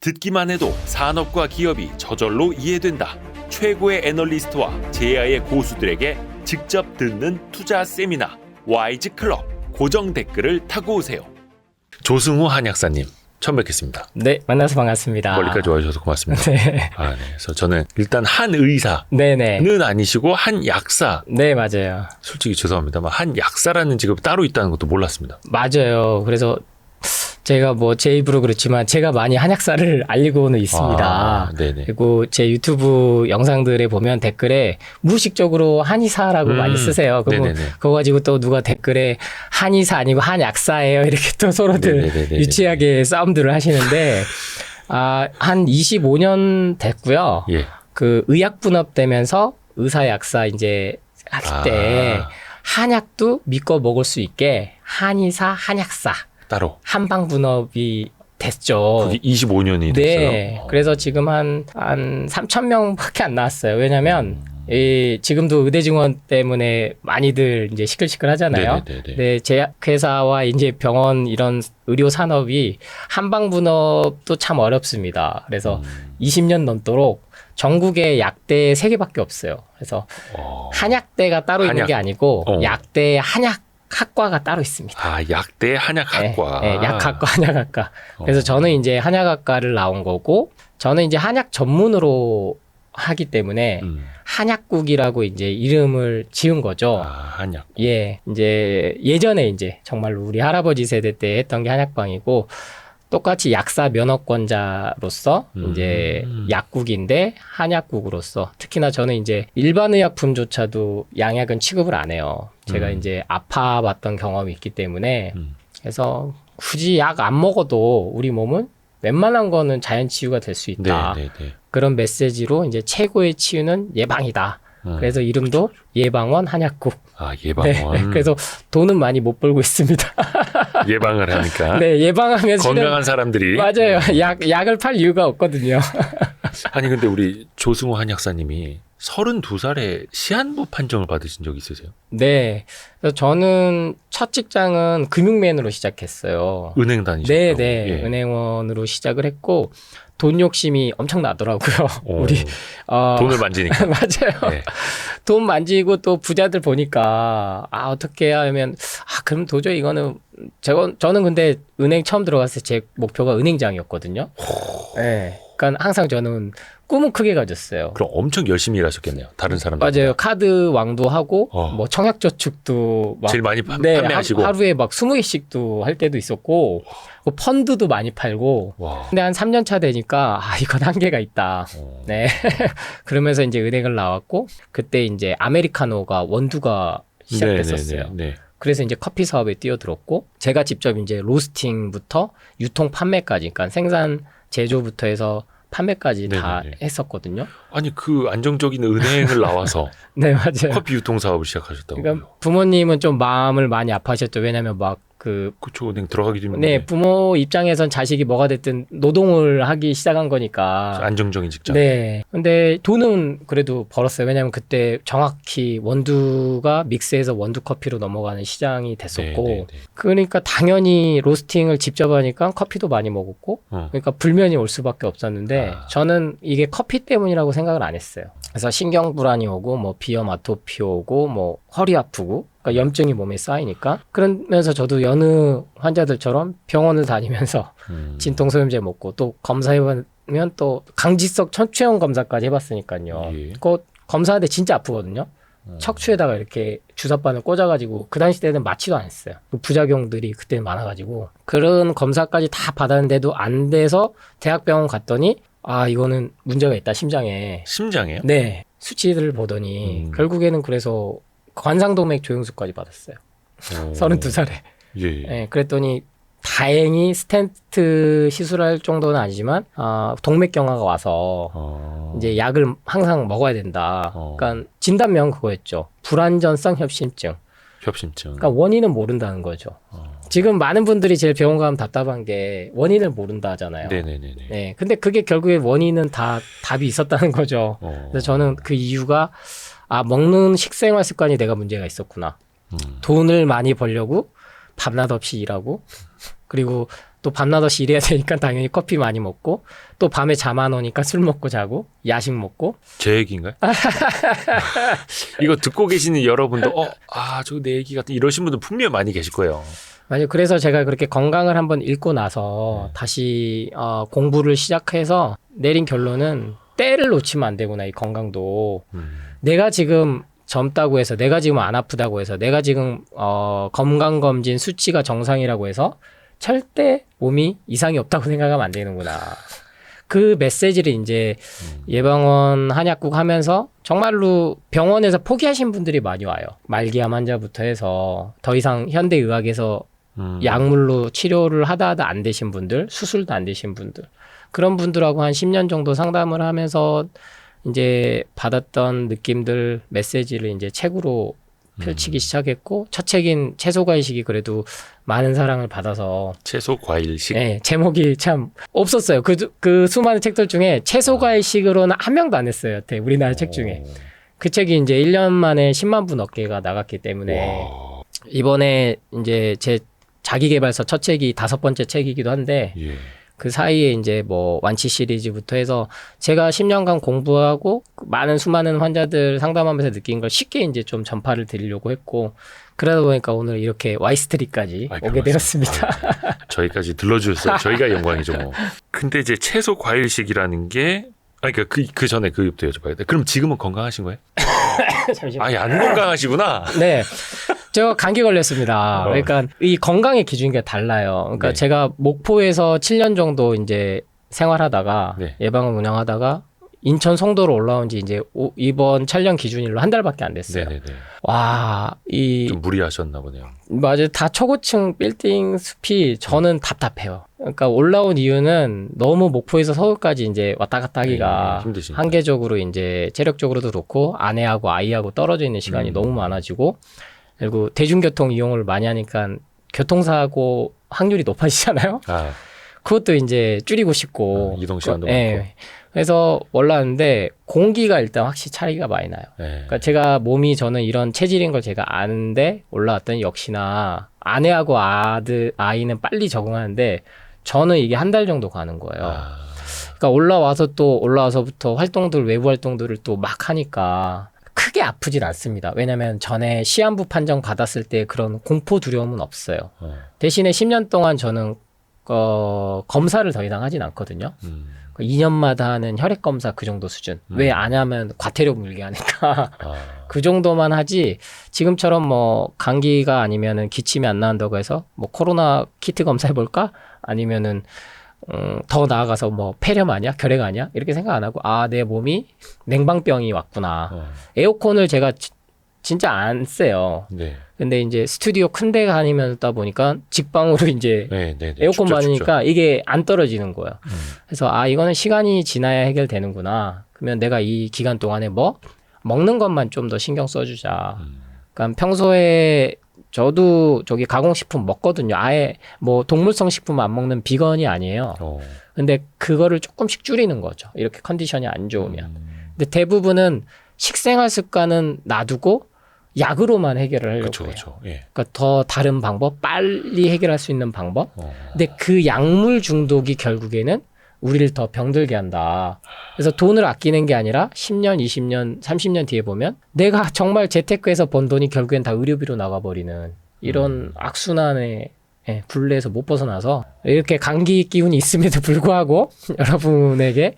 듣기만 해도 산업과 기업이 저절로 이해된다. 최고의 애널리스트와 제야의 고수들에게 직접 듣는 투자 세미나 와이즈 클럽. 고정 댓글을 타고 오세요. 조승우 한약사님 처음 뵙겠습니다. 네, 만나서 반갑습니다. 멀리까지 와주셔서 고맙습니다. 네. 네. 그래서 저는 일단 한 의사는 네네. 아니시고 한 약사. 네, 맞아요. 솔직히 죄송합니다만 한 약사라는 직업이 따로 있다는 것도 몰랐습니다. 맞아요. 그래서 제가 뭐 제 입으로 그렇지만 제가 많이 한약사를 알리고는 있습니다. 네네. 그리고 제 유튜브 영상들에 보면 댓글에 무의식적으로 한의사라고 많이 쓰세요. 그거 가지고 또 누가 댓글에 한의사 아니고 한약사예요. 이렇게 또 서로들 네네네네네. 유치하게 싸움들을 하시는데 한 25년 됐고요. 예. 그 의약분업되면서 의사약사 이제 할 때 한약도 믿고 먹을 수 있게 한의사, 한약사 따로 한방분업이 됐죠. 그게 25년이 됐어요. 네. 그래서 지금 한 3,000명밖에 안 나왔어요. 왜냐면 지금도 의대 증원 때문에 많이들 이제 시끌시끌 하잖아요. 네네네네. 네, 제약회사와 이제 병원 이런 의료 산업이 한방분업도 참 어렵습니다. 그래서 20년 넘도록 전국에 약대 3개밖에 없어요. 그래서 한약대가 따로 있는 게 아니고 약대 한약학과가 따로 있습니다. 약대 한약학과. 네, 약학과, 한약학과. 그래서 저는 이제 한약학과를 나온 거고, 저는 이제 한약 전문으로 하기 때문에 한약국이라고 이제 이름을 지은 거죠. 한약. 예, 이제 예전에 이제 정말로 우리 할아버지 세대 때 했던 게 한약방이고, 똑같이 약사 면허권자로서 이제 약국인데 한약국으로서 특히나 저는 이제 일반 의약품조차도 양약은 취급을 안 해요. 제가 이제 아파봤던 경험이 있기 때문에 그래서 굳이 약 안 먹어도 우리 몸은 웬만한 거는 자연 치유가 될 수 있다. 네네네. 그런 메시지로 이제 최고의 치유는 예방이다. 그래서 이름도 예방원 한약국. 예방원. 네, 그래서 돈은 많이 못 벌고 있습니다. 예방을 하니까. 네, 예방하면 건강한 사람들이. 맞아요. 약을 팔 이유가 없거든요. 아니 근데 우리 조승우 한약사님이 32살에 시한부 판정을 받으신 적 있으세요? 네. 그래서 저는 첫 직장은 금융맨으로 시작했어요. 은행 다니셨다고? 네. 예. 은행원으로 시작을 했고 돈 욕심이 엄청 나더라고요. 우리 돈을 만지니까. 맞아요. 네. 돈 만지고 또 부자들 보니까 어떻게 해야 하면 그럼 도저히 이거는 저는 근데 은행 처음 들어갔을 때 제 목표가 은행장이었거든요. 네. 그러니까 항상 저는 꿈은 크게 가졌어요. 그럼 엄청 열심히 일하셨겠네요. 다른 사람들. 맞아요. 카드 왕도 하고 뭐 청약저축도 막 제일 많이 판매하시고 하루에 막 20개씩도 할 때도 있었고 펀드도 많이 팔고. 와. 근데 한 3년 차 되니까 이건 한계가 있다. 네. 그러면서 이제 은행을 나왔고 그때 이제 아메리카노가 원두가 시작됐었어요. 네. 그래서 이제 커피 사업에 뛰어들었고 제가 직접 이제 로스팅부터 유통 판매까지 그러니까 생산 제조부터 해서 판매까지 다 했었거든요. 아니 그 안정적인 은행을 나와서 네, 맞아요. 커피 유통 사업을 시작하셨다고요. 그러니까 부모님은 좀 마음을 많이 아파하셨죠. 왜냐하면 막 그쵸, 은행 들어가기 전에. 네, 부모 입장에선 자식이 뭐가 됐든 노동을 하기 시작한 거니까. 안정적인 직장. 네. 근데 돈은 그래도 벌었어요. 왜냐하면 그때 정확히 원두가 믹스해서 원두 커피로 넘어가는 시장이 됐었고. 그러니까 당연히 로스팅을 직접 하니까 커피도 많이 먹었고. 그러니까 불면이 올 수밖에 없었는데 저는 이게 커피 때문이라고 생각을 안 했어요. 그래서 신경불안이 오고 뭐 비염 아토피 오고 뭐 허리 아프고 그러니까 염증이 몸에 쌓이니까 그러면서 저도 여느 환자들처럼 병원을 다니면서 진통소염제 먹고 또 검사해보면 또 강지석 척추형 검사까지 해봤으니까요. 그거 검사하는데 진짜 아프거든요. 척추에다가 이렇게 주사바늘 꽂아가지고 그 당시 때는 맞지도 않았어요. 그 부작용들이 그때 많아가지고 그런 검사까지 다 받았는데도 안 돼서 대학병원 갔더니 이거는 문제가 있다 심장에. 심장에요? 네. 수치를 보더니 결국에는 그래서 관상동맥 조영수까지 받았어요. 32살에. 예. 네, 그랬더니 다행히 스텐트 시술할 정도는 아니지만 동맥경화가 와서 이제 약을 항상 먹어야 된다. 그러니까 진단명은 그거였죠. 불안전성 협심증. 그러니까 원인은 모른다는 거죠. 지금 많은 분들이 제일 병원 가면 답답한 게 원인을 모른다 하잖아요. 네네네. 네, 근데 그게 결국에 원인은 다 답이 있었다는 거죠. 그래서 저는 그 이유가 먹는 식생활 습관이 내가 문제가 있었구나. 돈을 많이 벌려고 밤낮 없이 일하고 그리고 또 밤낮없이 일해야 되니까 당연히 커피 많이 먹고 또 밤에 잠 안 오니까 술 먹고 자고 야식 먹고. 제 얘기인가요? 이거 듣고 계시는 여러분도 저거 내 얘기 같은 이러신 분들 분명히 많이 계실 거예요. 맞아요. 그래서 제가 그렇게 건강을 한번 읽고 나서 다시 공부를 시작해서 내린 결론은 때를 놓치면 안 되구나, 이 건강도. 내가 지금 젊다고 해서, 내가 지금 안 아프다고 해서, 내가 지금 건강검진 수치가 정상이라고 해서 절대 몸이 이상이 없다고 생각하면 안 되는구나. 그 메시지를 이제 예방원 한약국 하면서 정말로 병원에서 포기하신 분들이 많이 와요. 말기암 환자부터 해서 더 이상 현대의학에서 약물로 치료를 하다 안 되신 분들, 수술도 안 되신 분들, 그런 분들하고 한 10년 정도 상담을 하면서 이제 받았던 느낌들, 메시지를 이제 책으로 펼치기 시작했고, 첫 책인 채소과일식이 그래도 많은 사랑을 받아서. 채소과일식? 네, 제목이 참 없었어요. 그 수많은 책들 중에 채소과일식으로는 한 명도 안 했어요. 우리나라 책 중에. 그 책이 이제 1년 만에 10만 부 넘게가 나갔기 때문에 와. 이번에 이제 제 자기계발서 첫 책이 5번째 책이기도 한데, 예. 그 사이에 이제 뭐 완치 시리즈부터 해서 제가 10년간 공부하고 수많은 환자들 상담하면서 느낀 걸 쉽게 이제 좀 전파를 드리려고 했고, 그러다 보니까 오늘 이렇게 와이스트리트까지 오게 되었습니다. 저희까지 들러주셨어요. 저희가 영광이죠, 뭐. 근데 이제 채소 과일식이라는 게, 그러니까 그 전에 그부터 여쭤봐야 돼. 그럼 지금은 건강하신 거예요? 잠시만요. 안 건강하시구나. 네. 제가 감기 걸렸습니다. 그러니까 이 건강의 기준이 달라요. 그러니까 네. 제가 목포에서 7년 정도 이제 생활하다가 네. 예방을 운영하다가 인천 송도로 올라온 지 이제 이번 촬영 기준일로 한 달밖에 안 됐어요. 네네네. 와, 좀 무리하셨나 보네요. 맞아요. 다 초고층 빌딩 숲이 저는 답답해요. 그러니까 올라온 이유는 너무 목포에서 서울까지 이제 왔다 갔다 하기가 힘드시니까. 한계적으로 이제 체력적으로도 그렇고 아내하고 아이하고 떨어져 있는 시간이 너무 많아지고, 그리고 대중교통 이용을 많이 하니까 교통사고 확률이 높아지잖아요. 그것도 이제 줄이고 싶고. 이동 시간도 많고. 그래서 올라왔는데 공기가 일단 확실히 차이가 많이 나요. 그러니까 제가 몸이 저는 이런 체질인 걸 제가 아는데 올라왔더니 역시나 아내하고 아이는 빨리 적응하는데 저는 이게 한 달 정도 가는 거예요. 그러니까 올라와서부터 외부 활동들을 또 막 하니까 크게 아프진 않습니다. 왜냐면 전에 시한부 판정 받았을 때 그런 공포 두려움은 없어요. 대신에 10년 동안 저는 검사를 더 이상 하진 않거든요. 2년마다 하는 혈액 검사 그 정도 수준. 왜 안 하면 과태료 물게 하니까. 그 정도만 하지, 지금처럼 뭐 감기가 아니면은 기침이 안 나온다고 해서 뭐 코로나 키트 검사해볼까? 아니면은 더 나아가서 뭐 폐렴 아니야? 결핵 아니야? 이렇게 생각 안 하고, 내 몸이 냉방병이 왔구나. 에어컨을 제가 진짜 안 쐬요. 네. 근데 이제 스튜디오 큰 데 다니면서 보니까 직방으로 이제 에어컨 받으니까 이게 안 떨어지는 거예요. 그래서 이거는 시간이 지나야 해결되는구나. 그러면 내가 이 기간 동안에 먹는 것만 좀 더 신경 써주자. 그러니까 평소에 저도 가공식품 먹거든요. 아예 뭐 동물성 식품 안 먹는 비건이 아니에요. 근데 그거를 조금씩 줄이는 거죠. 이렇게 컨디션이 안 좋으면. 근데 대부분은 식생활 습관은 놔두고 약으로만 해결을 하려고 해요. 예. 그러니까 더 다른 방법, 빨리 해결할 수 있는 방법. 근데 그 약물 중독이 결국에는 우리를 더 병들게 한다. 그래서 돈을 아끼는 게 아니라 10년, 20년, 30년 뒤에 보면 내가 정말 재테크에서 번 돈이 결국엔 다 의료비로 나가버리는 이런 악순환의 굴레에서 못 벗어나서 이렇게 감기 기운이 있음에도 불구하고 여러분에게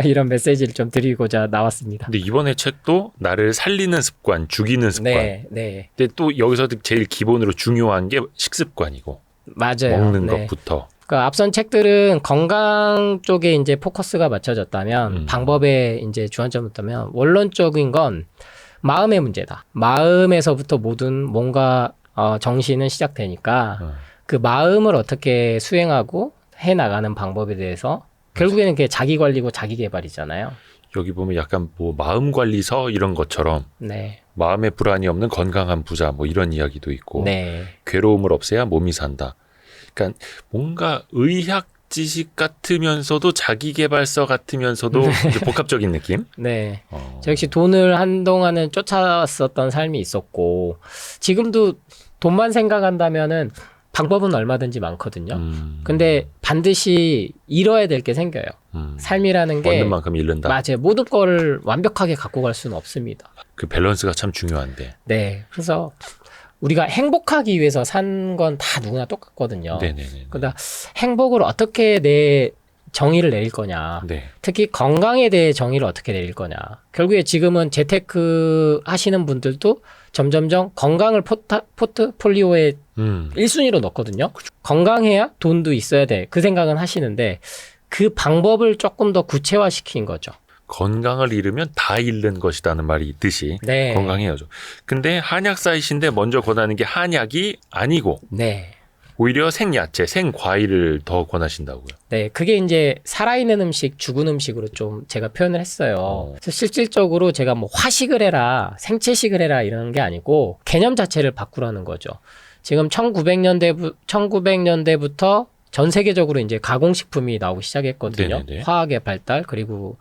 이런 메시지를 좀 드리고자 나왔습니다. 근데 이번에 책도 나를 살리는 습관, 죽이는 습관. 네. 근데 또 여기서 제일 기본으로 중요한 게 식습관이고. 맞아요. 먹는 것부터. 그러니까 앞선 책들은 건강 쪽에 이제 포커스가 맞춰졌다면 방법에 이제 주안점을 뒀다면 원론적인 건 마음의 문제다. 마음에서부터 모든 뭔가 정신은 시작되니까 그 마음을 어떻게 수행하고 해나가는 방법에 대해서 결국에는 그게 자기 관리고 자기 개발이잖아요. 여기 보면 약간 뭐 마음 관리서 이런 것처럼 마음에 불안이 없는 건강한 부자 뭐 이런 이야기도 있고 괴로움을 없애야 몸이 산다. 그러니까 뭔가 의학 지식 같으면서도 자기 개발서 같으면서도 이제 복합적인 느낌? 네. 저 역시 돈을 한동안은 쫓아왔었던 삶이 있었고 지금도 돈만 생각한다면은 방법은 얼마든지 많거든요. 근데 반드시 잃어야 될 게 생겨요. 삶이라는 게 얻는 만큼 잃는다. 맞아요. 모든 거를 완벽하게 갖고 갈 수는 없습니다. 그 밸런스가 참 중요한데. 네. 그래서 우리가 행복하기 위해서 산 건 다 누구나 똑같거든요. 네네네. 그러다 행복을 어떻게 내 정의를 내릴 거냐. 네. 특히 건강에 대해 정의를 어떻게 내릴 거냐. 결국에 지금은 재테크 하시는 분들도 점점점 건강을 포트폴리오에 1순위로 넣거든요. 건강해야 돈도 있어야 돼. 그 생각은 하시는데 그 방법을 조금 더 구체화시킨 거죠. 건강을 잃으면 다 잃는 것이라는 말이 있듯이 네. 건강해야죠. 근데 한약사이신데 먼저 권하는 게 한약이 아니고 네. 오히려 생야채, 생과일을 더 권하신다고요. 네, 그게 이제 살아있는 음식, 죽은 음식으로 좀 제가 표현을 했어요. 그래서 실질적으로 제가 뭐 화식을 해라, 생채식을 해라 이런 게 아니고 개념 자체를 바꾸라는 거죠. 지금 1900년대부터 전 세계적으로 이제 가공식품이 나오기 시작했거든요. 네네네. 화학의 발달 그리고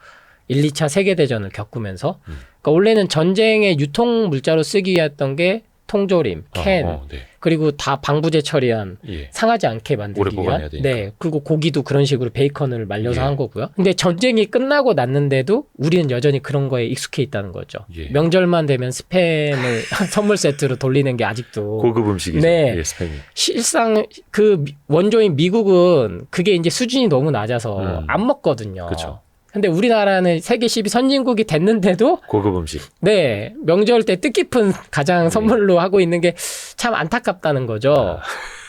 1, 2차 세계대전을 겪으면서 그러니까 원래는 전쟁의 유통 물자로 쓰기 위했던 게 통조림, 캔, 네. 그리고 다 방부제 처리한 예. 상하지 않게 만들기 오래 위한 보관해야 되니까. 네, 그리고 고기도 그런 식으로 베이컨을 말려서 예. 한 거고요. 근데 전쟁이 끝나고 났는데도 우리는 여전히 그런 거에 익숙해 있다는 거죠. 예. 명절만 되면 스팸을 선물 세트로 돌리는 게 아직도 고급 음식이죠. 네. 예, 스팸이. 실상 그 원조인 미국은 그게 이제 수준이 너무 낮아서 안 먹거든요. 그쵸. 근데 우리나라는 세계 10위 선진국이 됐는데도 고급 음식. 네, 명절 때 뜻깊은 가장 선물로 하고 있는 게 참 안타깝다는 거죠.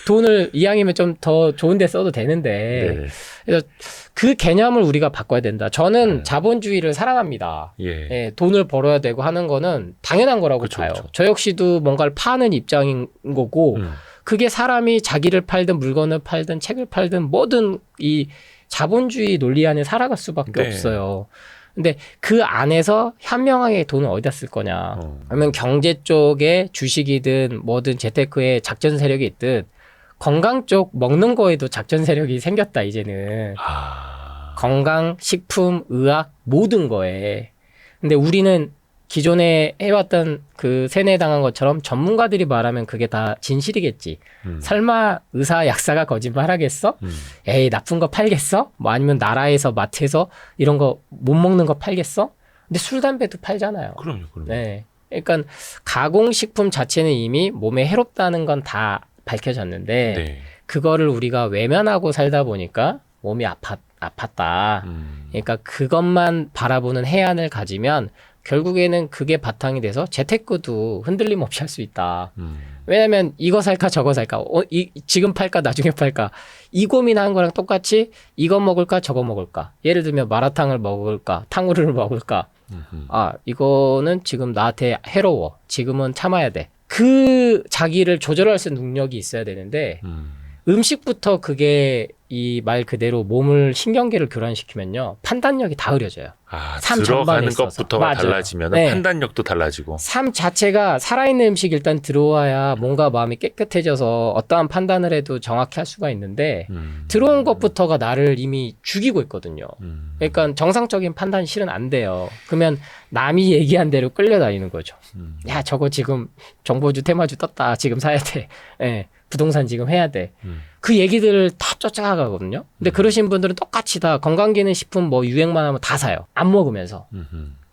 돈을 이왕이면 좀 더 좋은 데 써도 되는데. 네네. 그래서 그 개념을 우리가 바꿔야 된다. 저는 자본주의를 사랑합니다. 예. 예, 돈을 벌어야 되고 하는 거는 당연한 거라고 그쵸, 봐요. 그쵸. 저 역시도 뭔가를 파는 입장인 거고 그게 사람이 자기를 팔든 물건을 팔든 책을 팔든 뭐든 이 자본주의 논리 안에 살아갈 수밖에 네. 없어요. 근데 그 안에서 현명하게 돈을 어디다 쓸 거냐. 아니면 경제 쪽에 주식이든 뭐든 재테크에 작전 세력이 있든 건강 쪽 먹는 거에도 작전 세력이 생겼다 이제는. 건강, 식품, 의학 모든 거에. 근데 우리는 기존에 해왔던 그 세뇌당한 것처럼 전문가들이 말하면 그게 다 진실이겠지. 설마 의사, 약사가 거짓말하겠어? 에이, 나쁜 거 팔겠어? 뭐 아니면 나라에서 마트에서 이런 거 못 먹는 거 팔겠어? 근데 술, 담배도 팔잖아요. 그럼요. 네. 그러니까 가공식품 자체는 이미 몸에 해롭다는 건 다 밝혀졌는데 네. 그거를 우리가 외면하고 살다 보니까 몸이 아팠다. 그러니까 그것만 바라보는 해안을 가지면 결국에는 그게 바탕이 돼서 재테크도 흔들림 없이 할 수 있다. 왜냐면 이거 살까 저거 살까 지금 팔까 나중에 팔까 이 고민하는 거랑 똑같이 이거 먹을까 저거 먹을까 예를 들면 마라탕을 먹을까 탕후루를 먹을까 아 이거는 지금 나한테 해로워 지금은 참아야 돼 그 자기를 조절할 수 있는 능력이 있어야 되는데 음식부터 그게 이 말 그대로 몸을 신경계를 교란시키면요 판단력이 다 흐려져요. 삶 전반에 들어가는 있어서. 것부터가 맞아요. 달라지면 네. 판단력도 달라지고. 삶 자체가 살아있는 음식 일단 들어와야 뭔가 마음이 깨끗해져서 어떠한 판단을 해도 정확히 할 수가 있는데 들어온 것부터가 나를 이미 죽이고 있거든요. 그러니까 정상적인 판단이 실은 안 돼요. 그러면 남이 얘기한 대로 끌려다니는 거죠. 야 저거 지금 정보주 테마주 떴다 지금 사야 돼. 예, 부동산 지금 해야 돼. 그 얘기들을 다 쫓아가거든요. 근데 그러신 분들은 똑같이 다 건강기능식품 뭐 유행만 하면 다 사요. 안 먹으면서.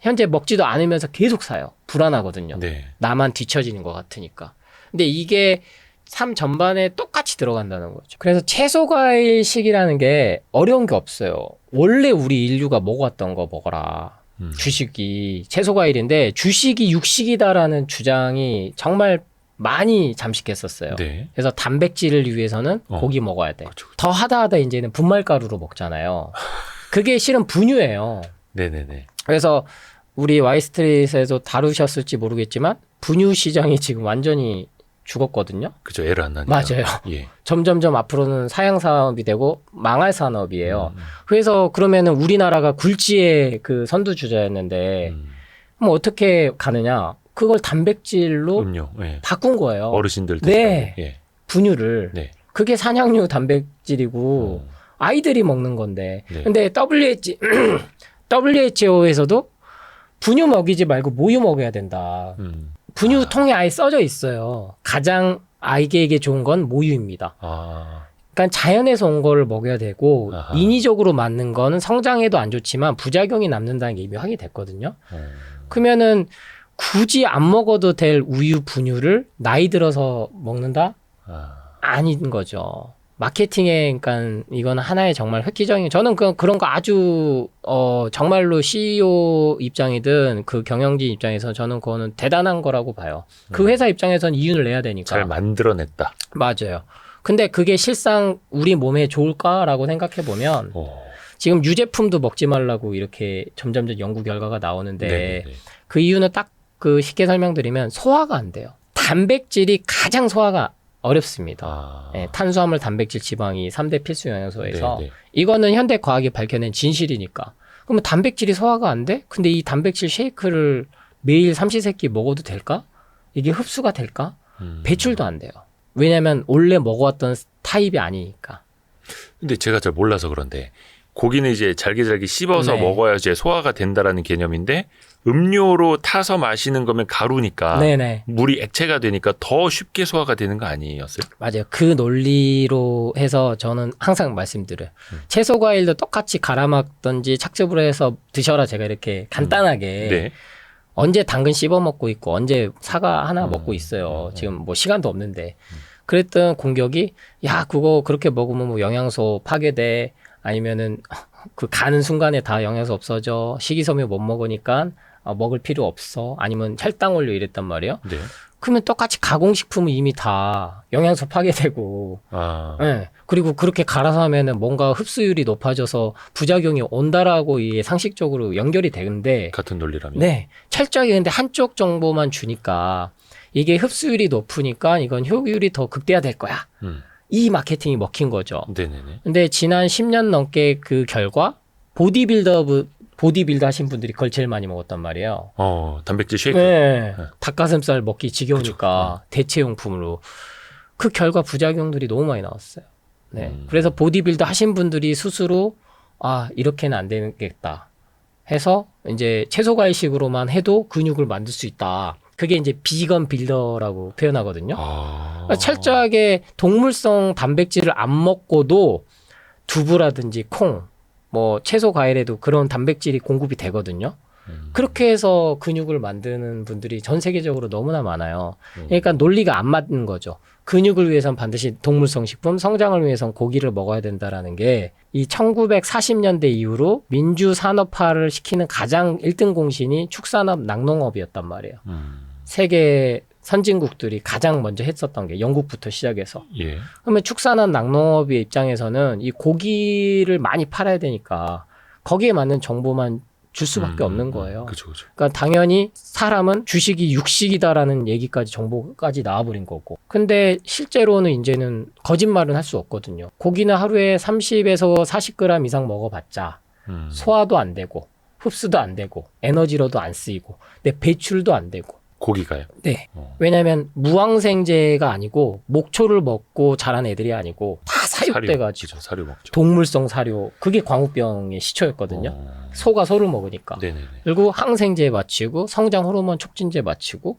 현재 먹지도 않으면서 계속 사요. 불안하거든요. 네. 나만 뒤처지는 것 같으니까. 근데 이게 삶 전반에 똑같이 들어간다는 거죠. 그래서 채소과일식이라는 게 어려운 게 없어요. 원래 우리 인류가 먹어왔던 거 먹어라. 주식이 채소과일인데 주식이 육식이다라는 주장이 정말 많이 잠식했었어요. 네. 그래서 단백질을 위해서는 고기 먹어야 돼. 그렇죠. 더 하다 이제는 분말가루로 먹잖아요. 그게 실은 분유예요. 네네네. 그래서 우리 와이스트릿에서 다루셨을지 모르겠지만 분유 시장이 지금 완전히 죽었거든요. 그죠. 애를 안 낳으니까. 맞아요. 예. 점점점 앞으로는 사양 산업이 되고 망할 산업이에요. 그래서 그러면은 우리나라가 굴지의 그 선두주자였는데 뭐 어떻게 가느냐? 그걸 단백질로 음료. 예. 바꾼 거예요. 어르신들 네. 드시라고. 예. 분유를. 네. 그게 산양류 단백질이고 아이들이 먹는 건데. 네. 근데 WHO에서도 분유 먹이지 말고 모유 먹여야 된다. 분유통에 아예 써져 있어요. 가장 아이에게 좋은 건 모유입니다. 아, 그러니까 자연에서 온 거를 먹여야 되고 아하. 인위적으로 맞는 거는 성장에도 안 좋지만 부작용이 남는다는 게 이미 확인이 됐거든요. 그러면은 굳이 안 먹어도 될 우유 분유를 나이 들어서 먹는다? 아, 아닌 거죠. 마케팅에 그러니까 이건 하나의 정말 획기적인 저는 그런 거 아주 정말로 CEO 입장이든 그 경영진 입장에서 저는 그거는 대단한 거라고 봐요. 그 회사 입장에서는 이윤을 내야 되니까. 잘 만들어냈다. 맞아요. 근데 그게 실상 우리 몸에 좋을까라고 생각해 보면 지금 유제품도 먹지 말라고 이렇게 점점 연구 결과가 나오는데 네네네. 그 이유는 딱 그 쉽게 설명드리면 소화가 안 돼요. 단백질이 가장 소화가 어렵습니다. 아, 예, 탄수화물, 단백질, 지방이 3대 필수 영양소에서 네네. 이거는 현대 과학이 밝혀낸 진실이니까. 그러면 단백질이 소화가 안 돼? 근데 이 단백질 쉐이크를 매일 삼시세끼 먹어도 될까? 이게 흡수가 될까? 배출도 안 돼요. 왜냐하면 원래 먹어왔던 타입이 아니니까. 근데 제가 잘 몰라서 그런데 고기는 이제 잘게 씹어서 네. 먹어야지 소화가 된다라는 개념인데 음료로 타서 마시는 거면 가루니까 네네. 물이 액체가 되니까 더 쉽게 소화가 되는 거 아니었어요? 맞아요. 그 논리로 해서 저는 항상 말씀드려요. 채소 과일도 똑같이 갈아 먹든지 착즙으로 해서 드셔라 제가 이렇게 간단하게 네. 언제 당근 씹어 먹고 있고 언제 사과 하나 먹고 있어요. 지금 뭐 시간도 없는데. 그랬던 공격이 야 그거 그렇게 먹으면 뭐 영양소 파괴돼 아니면은 그 가는 순간에 다 영양소 없어져 식이섬유 못 먹으니까 먹을 필요 없어 아니면 혈당 올려 이랬단 말이에요. 네. 그러면 똑같이 가공식품은 이미 다 영양소 파괴되고 아, 예. 그리고 그렇게 갈아서 하면은 뭔가 흡수율이 높아져서 부작용이 온다라고 이게 상식적으로 연결이 되는데 같은 논리라면. 네. 철저하게 근데 한쪽 정보만 주니까 이게 흡수율이 높으니까 이건 효율이 더 극대화될 거야. 이 마케팅이 먹힌 거죠. 네네네. 근데 지난 10년 넘게 그 결과 보디빌더 하신 분들이 그걸 제일 많이 먹었단 말이에요. 단백질 쉐이크. 네. 닭가슴살 먹기 지겨우니까 대체용품으로. 그 결과 부작용들이 너무 많이 나왔어요. 네. 그래서 보디빌더 하신 분들이 스스로 이렇게는 안 되겠다 해서 이제 채소과일식으로만 해도 근육을 만들 수 있다. 그게 이제 비건 빌더라고 표현하거든요. 철저하게 동물성 단백질을 안 먹고도 두부라든지 콩, 뭐 채소 과일에도 그런 단백질이 공급이 되거든요. 그렇게 해서 근육을 만드는 분들이 전 세계적으로 너무나 많아요. 그러니까 논리가 안 맞는 거죠. 근육을 위해선 반드시 동물성 식품, 성장을 위해선 고기를 먹어야 된다라는 게 이 1940년대 이후로 민주산업화를 시키는 가장 1등 공신이 축산업, 낙농업이었단 말이에요. 세계 선진국들이 가장 먼저 했었던 게 영국부터 시작해서. 예. 그러면 축산업, 낙농업의 입장에서는 이 고기를 많이 팔아야 되니까 거기에 맞는 정보만 줄 수밖에 없는 거예요. 그렇죠. 그러니까 당연히 사람은 주식이 육식이다라는 얘기까지 정보까지 나와버린 거고. 근데 실제로는 이제는 거짓말은 할 수 없거든요. 고기는 하루에 30에서 40g 이상 먹어봤자 소화도 안 되고 흡수도 안 되고 에너지로도 안 쓰이고 내 배출도 안 되고. 고기가요? 네. 왜냐하면 무항생제가 아니고 목초를 먹고 자란 애들이 아니고 다 사육돼가지고 그렇죠. 사료 먹죠. 동물성 사료 그게 광우병의 시초였거든요. 소가 소를 먹으니까. 네네네. 그리고 항생제 맞추고 성장 호르몬 촉진제 맞추고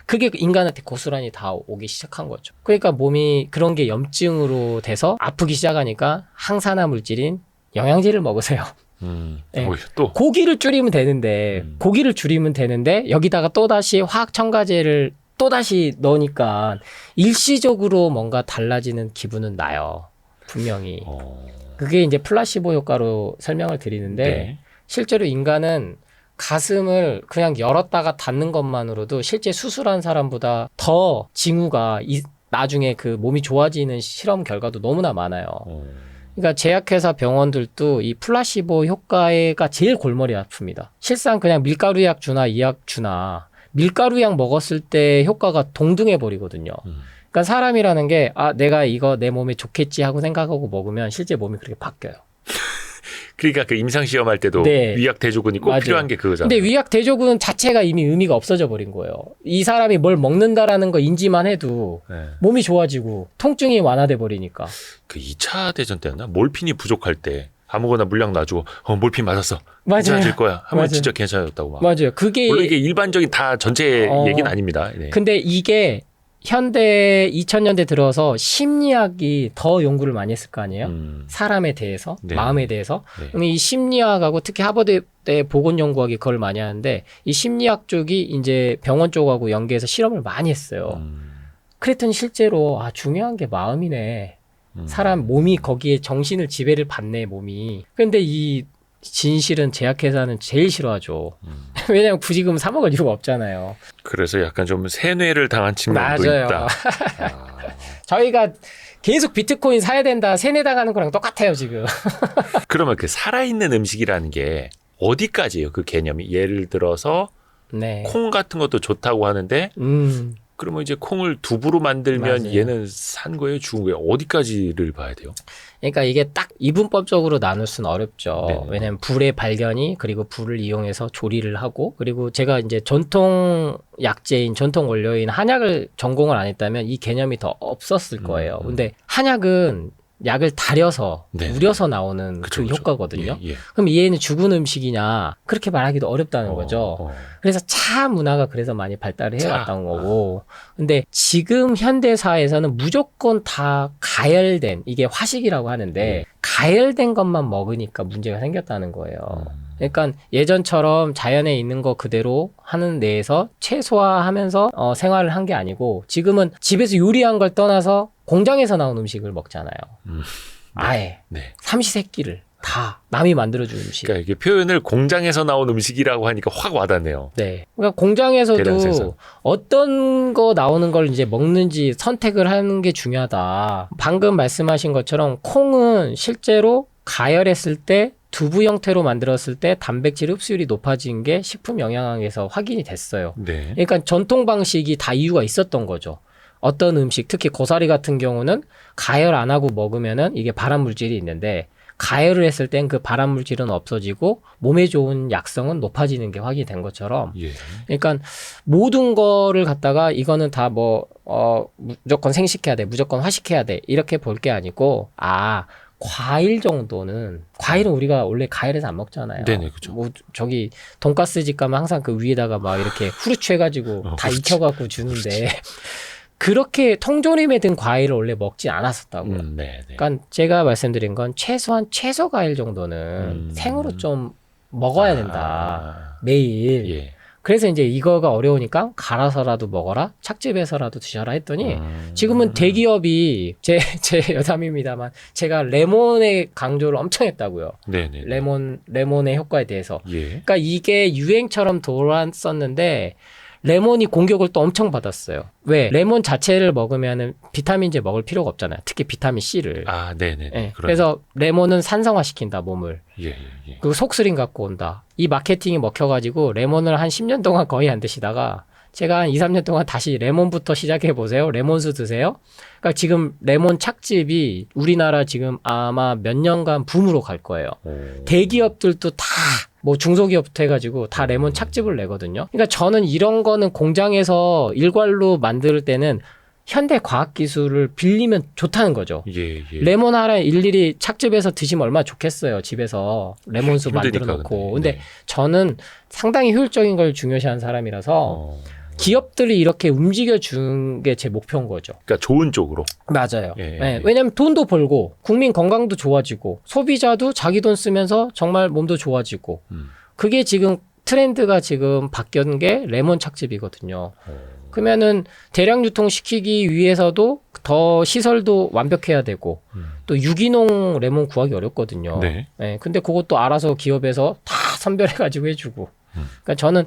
그게 인간한테 고스란히 다 오기 시작한 거죠. 그러니까 몸이 그런 게 염증으로 돼서 아프기 시작하니까 항산화 물질인 영양제를 먹으세요. 네. 또 고기를 줄이면 되는데 여기다가 또다시 화학 첨가제를 또다시 넣으니까 일시적으로 뭔가 달라지는 기분은 나요. 분명히. 그게 이제 플라시보 효과로 설명을 드리는데 네. 실제로 인간은 가슴을 그냥 열었다가 닫는 것만으로도 실제 수술한 사람보다 더 징후가 나중에 그 몸이 좋아지는 실험 결과도 너무나 많아요. 그러니까 제약회사 병원들도 이 플라시보 효과가 제일 골머리 아픕니다. 실상 그냥 밀가루 약 주나 이 약 주나 밀가루 약 먹었을 때 효과가 동등해 버리거든요. 그러니까 사람이라는 게 내가 이거 내 몸에 좋겠지 하고 생각하고 먹으면 실제 몸이 그렇게 바뀌어요. 그러니까 그 임상 시험할 때도 네. 위약 대조군이 꼭 맞아요. 필요한 게 그거잖아요. 근데 위약 대조군 자체가 이미 의미가 없어져 버린 거예요. 이 사람이 뭘 먹는다라는 거 인지만 해도 네. 몸이 좋아지고 통증이 완화돼 버리니까. 그 2차 대전 때였나? 몰핀이 부족할 때 아무거나 물량 놔주고 몰핀 맞았어. 맞아요. 괜찮아질 거야. 하면 맞아요. 진짜 괜찮았다고 막. 맞아요. 그게 물론 이게 일반적인 다 전체 얘기는 아닙니다. 네. 근데 이게 현대 2000년대 들어서 심리학이 더 연구를 많이 했을 거 아니에요? 사람에 대해서, 네. 마음에 대해서. 네. 그럼 이 심리학하고 특히 하버드대 보건연구학이 그걸 많이 하는데 이 심리학 쪽이 이제 병원 쪽하고 연계해서 실험을 많이 했어요. 그랬더니 실제로 중요한 게 마음이네. 사람 몸이 거기에 정신을 지배를 받네, 몸이. 근데 이 진실은 제약회사는 제일 싫어하죠. 왜냐면 굳이 그럼 사 먹을 이유가 없잖아요. 그래서 약간 좀 세뇌를 당한 측면도 맞아요. 있다. 저희가 계속 비트코인 사야 된다, 세뇌당하는 거랑 똑같아요, 지금. 그러면 그 살아있는 음식이라는 게 어디까지예요? 그 개념이. 예를 들어서 네. 콩 같은 것도 좋다고 하는데 그러면 이제 콩을 두부로 만들면 맞아요. 얘는 산 거예요? 죽은 거예요? 어디까지를 봐야 돼요? 그러니까 이게 딱 이분법적으로 나눌 수는 어렵죠. 네네. 왜냐하면 불의 발견이 그리고 불을 이용해서 조리를 하고 그리고 제가 이제 전통 약재인 전통 원료인 한약을 전공을 안 했다면 이 개념이 더 없었을 거예요. 근데 한약은 약을 달여서 네네. 우려서 나오는 그쵸, 그 그쵸. 효과거든요. 예, 예. 그럼 얘는 죽은 음식이냐 그렇게 말하기도 어렵다는 거죠. 그래서 차 문화가 그래서 많이 발달을 해왔던 거고. 근데 지금 현대사에서는 무조건 다 가열된, 이게 화식이라고 하는데, 가열된 것만 먹으니까 문제가 생겼다는 거예요. 그러니까 예전처럼 자연에 있는 거 그대로 하는 데에서 최소화하면서 생활을 한 게 아니고, 지금은 집에서 요리한 걸 떠나서 공장에서 나온 음식을 먹잖아요. 아예. 네. 삼시세끼를 다 남이 만들어준 음식. 그러니까 이게 표현을 공장에서 나온 음식이라고 하니까 확 와닿네요. 네. 그러니까 대량 생산. 공장에서도 어떤 거 나오는 걸 이제 먹는지 선택을 하는 게 중요하다. 방금 말씀하신 것처럼 콩은 실제로 가열했을 때 두부 형태로 만들었을 때 단백질 흡수율이 높아진 게 식품 영양학에서 확인이 됐어요. 네. 그러니까 전통 방식이 다 이유가 있었던 거죠. 어떤 음식, 특히 고사리 같은 경우는 가열 안 하고 먹으면은 이게 발암 물질이 있는데 가열을 했을 땐 그 발암 물질은 없어지고 몸에 좋은 약성은 높아지는 게 확인이 된 것처럼 예. 그러니까 모든 거를 갖다가 이거는 다 무조건 생식해야 돼, 무조건 화식해야 돼 이렇게 볼 게 아니고 과일 정도는 과일은 우리가 원래 가열해서 안 먹잖아요. 네네, 그죠. 뭐 저기 돈가스 집 가면 항상 그 위에다가 막 이렇게 후르츠 해가지고 다 익혀갖고 주는데 그렇게 통조림에 든 과일을 원래 먹지 않았었다고요. 네. 그러니까 제가 말씀드린 건 최소한 채소 과일 정도는 생으로 좀 먹어야 된다. 매일. 예. 그래서 이제 이거가 어려우니까 갈아서라도 먹어라, 착즙해서라도 드셔라 했더니 지금은 대기업이 제 여담입니다만 제가 레몬의 강조를 엄청 했다고요. 네네. 레몬의 효과에 대해서. 예. 그러니까 이게 유행처럼 돌았었는데 레몬이 공격을 또 엄청 받았어요. 왜? 레몬 자체를 먹으면은 비타민제 먹을 필요가 없잖아요. 특히 비타민 C를. 네네. 네. 그래서 레몬은 산성화시킨다, 몸을. 예. 그리고 속쓰림 갖고 온다. 이 마케팅이 먹혀가지고 레몬을 한 10년 동안 거의 안 드시다가 제가 한 2, 3년 동안 다시 레몬부터 시작해보세요. 레몬수 드세요. 그러니까 지금 레몬 착즙이 우리나라 지금 아마 몇 년간 붐으로 갈 거예요. 대기업들도 다 뭐 중소기업부터 해가지고 다 레몬 착즙을 내거든요. 그러니까 저는 이런 거는 공장에서 일괄로 만들 때는 현대 과학기술을 빌리면 좋다는 거죠. 예. 레몬 하나 일일이 착즙해서 드시면 얼마나 좋겠어요. 집에서 레몬수 만들어 힘드니까, 놓고. 근데. 근데 저는 상당히 효율적인 걸 중요시하는 사람이라서 기업들이 이렇게 움직여 준 게 제 목표인 거죠. 그러니까 좋은 쪽으로. 맞아요. 예. 네, 왜냐하면 돈도 벌고 국민 건강도 좋아지고 소비자도 자기 돈 쓰면서 정말 몸도 좋아지고 그게 지금 트렌드가 지금 바뀐 게 레몬 착즙이거든요. 그러면은 대량 유통시키기 위해서도 더 시설도 완벽해야 되고 또 유기농 레몬 구하기 어렵거든요. 네. 네, 근데 그것도 알아서 기업에서 다 선별해가지고 해주고. 그러니까 저는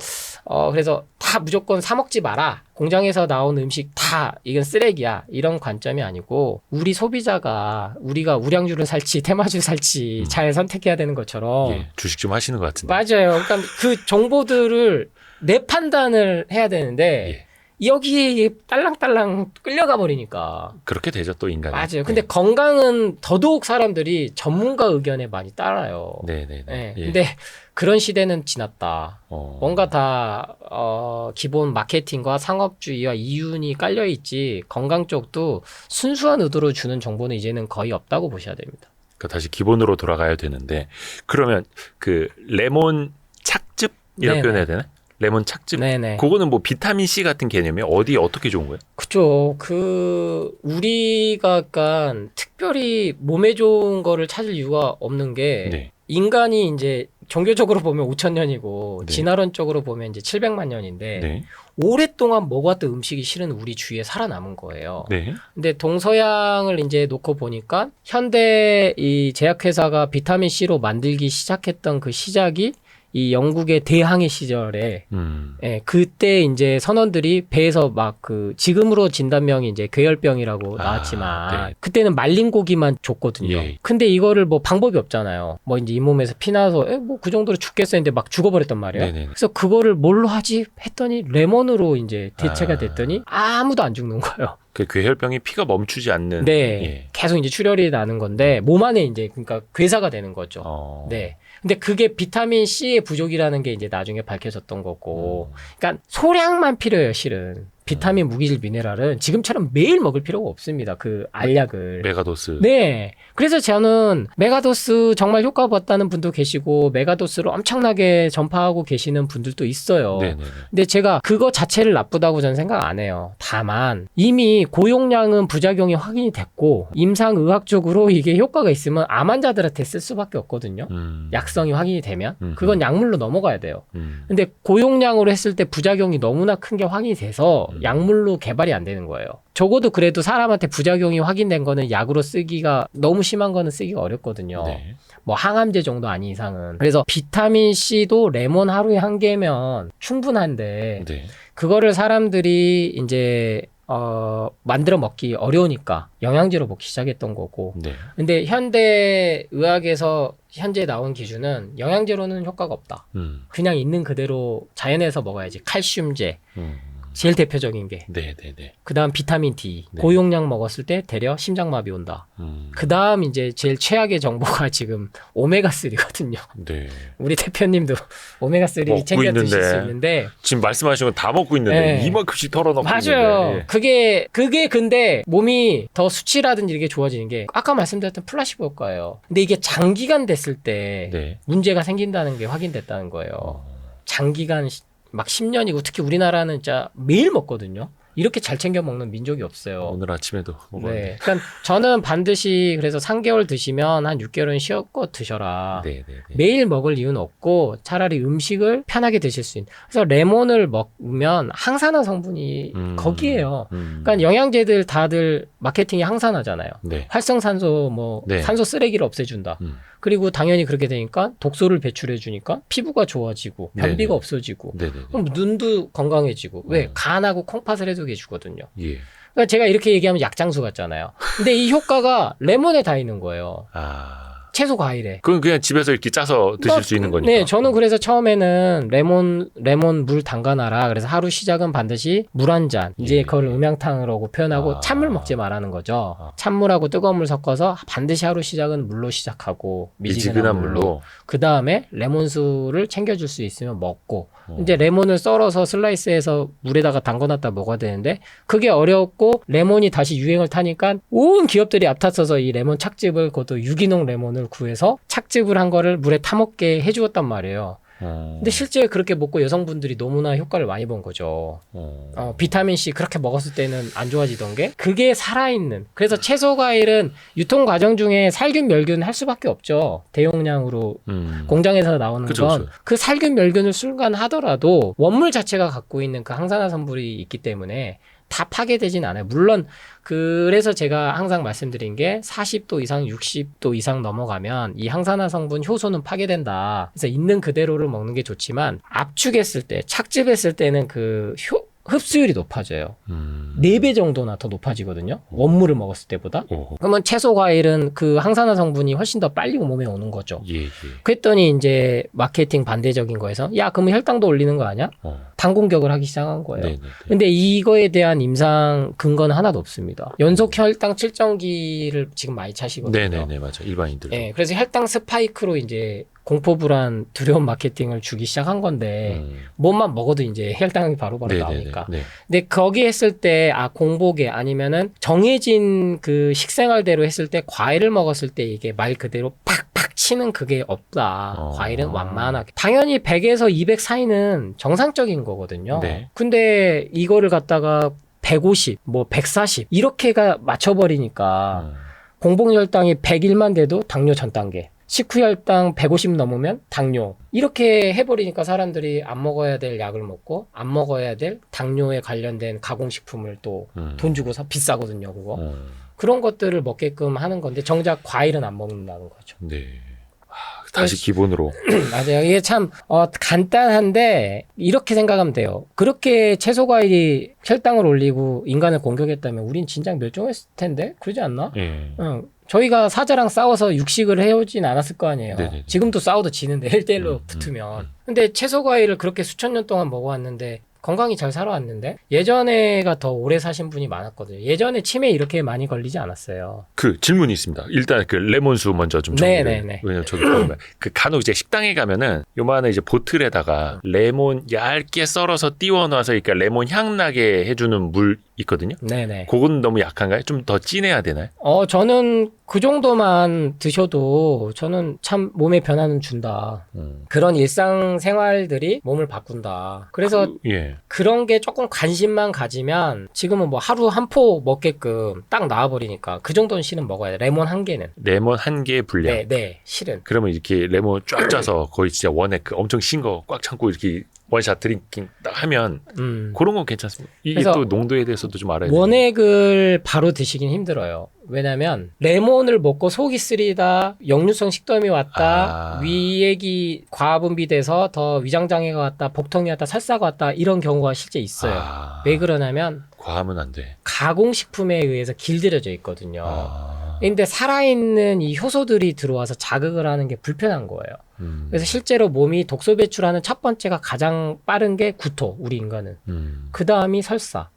그래서 다 무조건 사 먹지 마라. 공장에서 나온 음식 다 이건 쓰레기야. 이런 관점이 아니고 우리 소비자가 우리가 우량주를 살지 테마주 살지 잘 선택해야 되는 것처럼. 예. 주식 좀 하시는 것 같은데. 맞아요. 그러니까 그 정보들을 내 판단을 해야 되는데 여기에 딸랑딸랑 끌려가 버리니까. 그렇게 되죠, 또 인간이. 맞아요. 근데 건강은 더더욱 사람들이 전문가 의견에 많이 따라요. 네네네. 네. 예. 근데 그런 시대는 지났다. 뭔가 다 기본 마케팅과 상업주의와 이윤이 깔려 있지 건강 쪽도 순수한 의도로 주는 정보는 이제는 거의 없다고 보셔야 됩니다. 그러니까 다시 기본으로 돌아가야 되는데 그러면 그 레몬 착즙 이런 네네. 표현해야 되나? 레몬 착즙. 네네. 그거는 뭐 비타민 C 같은 개념이에요? 어디 어떻게 좋은 거예요? 그죠. 우리가 약간 특별히 몸에 좋은 거를 찾을 이유가 없는 게 네. 인간이 이제 종교적으로 보면 5,000년이고 네. 진화론적으로 보면 이제 700만 년인데 네. 오랫동안 먹어왔던 음식이 실은 우리 주위에 살아남은 거예요. 네. 근데 동서양을 이제 놓고 보니까 현대 이 제약회사가 비타민 C로 만들기 시작했던 그 시작이 이 영국의 대항해 시절에 예, 그때 이제 선원들이 배에서 막 지금으로 진단명이 이제 괴혈병이라고 나왔지만 네. 그때는 말린 고기만 줬거든요. 예. 근데 이거를 뭐 방법이 없잖아요. 뭐 이제 잇몸에서 피나서 뭐 그 정도로 죽겠어 했는데 막 죽어버렸단 말이에요. 네네. 그래서 그거를 뭘로 하지 했더니 레몬으로 이제 대체가 됐더니 아무도 안 죽는 거예요. 그 괴혈병이 피가 멈추지 않는. 네. 예. 계속 이제 출혈이 나는 건데 몸 안에 이제 그러니까 괴사가 되는 거죠. 네. 근데 그게 비타민 C의 부족이라는 게 이제 나중에 밝혀졌던 거고. 그러니까 소량만 필요해요, 실은. 비타민, 무기질, 미네랄은 지금처럼 매일 먹을 필요가 없습니다. 그 알약을. 메가도스. 네. 그래서 저는 메가도스 정말 효과 봤다는 분도 계시고 메가도스를 엄청나게 전파하고 계시는 분들도 있어요. 네네. 근데 제가 그거 자체를 나쁘다고 저는 생각 안 해요. 다만 이미 고용량은 부작용이 확인이 됐고 임상의학적으로 이게 효과가 있으면 암 환자들한테 쓸 수밖에 없거든요. 약성이 확인이 되면 그건 약물로 넘어가야 돼요. 근데 고용량으로 했을 때 부작용이 너무나 큰 게 확인이 돼서 약물로 개발이 안 되는 거예요. 적어도 그래도 사람한테 부작용이 확인된 거는 약으로 쓰기가 너무 심한 거는 쓰기가 어렵거든요. 네. 뭐 항암제 정도 아닌 이상은. 그래서 비타민 C도 레몬 하루에 한 개면 충분한데 네. 그거를 사람들이 이제 만들어 먹기 어려우니까 영양제로 먹기 시작했던 거고. 네. 근데 현대 의학에서 현재 나온 기준은 영양제로는 효과가 없다. 그냥 있는 그대로 자연에서 먹어야지. 칼슘제. 제일 대표적인 게. 네네네. 그 다음 비타민 D. 네. 고용량 먹었을 때 대려 심장마비 온다. 그 다음 이제 제일 최악의 정보가 지금 오메가3거든요. 네. 우리 대표님도 오메가3 먹고 챙겨 드실 있는데. 수 있는데. 지금 말씀하신 건 다 먹고 있는데 네. 이만큼씩 털어놓고 맞아요. 있는데. 그게 근데 몸이 더 수치라든지 이게 좋아지는 게 아까 말씀드렸던 플라시보 효과예요. 근데 이게 장기간 됐을 때 네. 문제가 생긴다는 게 확인됐다는 거예요. 장기간 막 10년이고 특히 우리나라는 진짜 매일 먹거든요. 이렇게 잘 챙겨 먹는 민족이 없어요. 오늘 아침에도 먹었는데. 네. 그러니까 저는 반드시 그래서 3개월 드시면 한 6개월은 쉬었고 드셔라. 네네네. 매일 먹을 이유는 없고 차라리 음식을 편하게 드실 수 있는. 그래서 레몬을 먹으면 항산화 성분이 거기에요. 그러니까 영양제들 다들 마케팅이 항산화잖아요. 네. 활성산소 뭐 네. 산소 쓰레기를 없애준다. 그리고 당연히 그렇게 되니까 독소를 배출해 주니까 피부가 좋아지고 변비가 네네. 없어지고 네네네. 그럼 눈도 건강해지고 왜 간하고 콩팥을 해독해 주거든요. 예. 그러니까 제가 이렇게 얘기하면 약장수 같잖아요. 근데 이 효과가 레몬에 다 있는 거예요. 채소 과일에. 그건 그냥 집에서 이렇게 짜서 드실 수 있는 거니까. 네, 저는 그래서 처음에는 레몬 물 담가놔라. 그래서 하루 시작은 반드시 물 한 잔. 이제 예. 그걸 음양탕으로고 표현하고 찬물 먹지 말라는 거죠. 찬물하고 뜨거운 물 섞어서 반드시 하루 시작은 물로 시작하고 미지근한 물로. 그 다음에 레몬수를 챙겨줄 수 있으면 먹고. 이제 레몬을 썰어서 슬라이스해서 물에다가 담궈놨다 먹어야 되는데 그게 어렵고 레몬이 다시 유행을 타니까 온 기업들이 앞다퉈서 이 레몬 착즙을 그것도 유기농 레몬을 구해서 착즙을 한 거를 물에 타먹게 해주었단 말이에요. 근데 실제 그렇게 먹고 여성분들이 너무나 효과를 많이 본 거죠. 비타민C 그렇게 먹었을 때는 안 좋아지던 게 그게 살아있는. 그래서 채소 과일은 유통 과정 중에 살균 멸균 할 수밖에 없죠. 대용량으로 공장에서 나오는 그쵸, 건 그 살균 멸균을 순간 하더라도 원물 자체가 갖고 있는 그 항산화 성분이 있기 때문에 다 파괴되진 않아요. 물론 그래서 제가 항상 말씀드린 게 40도 이상 60도 이상 넘어가면 이 항산화 성분 효소는 파괴된다. 그래서 있는 그대로를 먹는 게 좋지만 압축했을 때 착즙했을 때는 그 흡수율이 높아져요. 4배 정도나 더 높아지거든요. 원물을 먹었을 때보다. 그러면 채소 과일은 그 항산화 성분이 훨씬 더 빨리 몸에 오는 거죠. 예. 그랬더니 이제 마케팅 반대적인 거에서 야 그러면 혈당도 올리는 거 아니야? 당 공격을 하기 시작한 거예요. 네네네. 근데 이거에 대한 임상 근거는 하나도 없습니다. 연속 혈당 측정기를 지금 많이 차시거든요. 네네네 맞아 일반인들. 네, 그래서 혈당 스파이크로 이제 공포불안 두려운 마케팅을 주기 시작한 건데 뭐만 먹어도 이제 혈당이 바로바로 나오니까. 네. 근데 거기 했을 때 공복에 아니면은 정해진 그 식생활대로 했을 때 과일을 먹었을 때 이게 말 그대로 팍팍 악취는 그게 없다. 과일은 완만하게. 당연히 100에서 200 사이는 정상적인 거거든요. 네. 근데 이거를 갖다가 150, 뭐 140 이렇게가 맞춰버리니까 공복혈당이 101만 돼도 당뇨 전 단계. 식후혈당 150 넘으면 당뇨. 이렇게 해버리니까 사람들이 안 먹어야 될 약을 먹고 안 먹어야 될 당뇨에 관련된 가공식품을 또 돈 주고 사 비싸거든요, 그거. 그런 것들을 먹게끔 하는 건데 정작 과일은 안 먹는다는 거죠. 네. 다시 기본으로. 맞아요. 이게 참 간단한데 이렇게 생각하면 돼요. 그렇게 채소 과일이 혈당을 올리고 인간을 공격했다면 우린 진작 멸종했을 텐데 그러지 않나? 예. 저희가 사자랑 싸워서 육식을 해오진 않았을 거 아니에요. 네네네. 지금도 싸워도 지는데 1대1로 붙으면. 근데 채소 과일을 그렇게 수천 년 동안 먹어왔는데 건강히 잘 살아왔는데 예전에가 더 오래 사신 분이 많았거든요. 예전에 치매 이렇게 많이 걸리지 않았어요. 그 질문이 있습니다. 일단 그 레몬수 먼저 좀 정리를. 네네네. 왜냐면 저기 보면 그 간혹 이제 식당에 가면은 요만한 이제 보틀에다가 레몬 얇게 썰어서 띄워 놔서 그러니까 레몬 향 나게 해주는 물 있거든요. 네네. 그건 너무 약한가요? 좀 더 진해야 되나요? 저는 그 정도만 드셔도 저는 참 몸에 변화는 준다. 그런 일상 생활들이 몸을 바꾼다. 그래서 예. 그런 게 조금 관심만 가지면 지금은 뭐 하루 한 포 먹게끔 딱 나와버리니까 그 정도는 실은 먹어야 돼. 레몬 한 개는. 레몬 한 개의 분량. 네, 실은. 그러면 이렇게 레몬 쫙 짜서 거의 진짜 원액 그 엄청 신 거 꽉 참고 이렇게 원샷 드링킹 딱 하면 그런 건 괜찮습니다. 이게 또 농도에 대해서도 좀 알아야 돼요. 원액을 바로 드시긴 힘들어요. 왜냐면 레몬을 먹고 속이 쓰리다, 역류성 식도염이 왔다, 위액이 과분비돼서 더 위장장애가 왔다, 복통이 왔다, 설사가 왔다 이런 경우가 실제 있어요. 왜 그러냐면 과하면 안 돼. 가공식품에 의해서 길들여져 있거든요. 근데 살아있는 이 효소들이 들어와서 자극을 하는 게 불편한 거예요. 그래서 실제로 몸이 독소 배출하는 첫 번째가 가장 빠른 게 구토, 우리 인간은. 그 다음이 설사.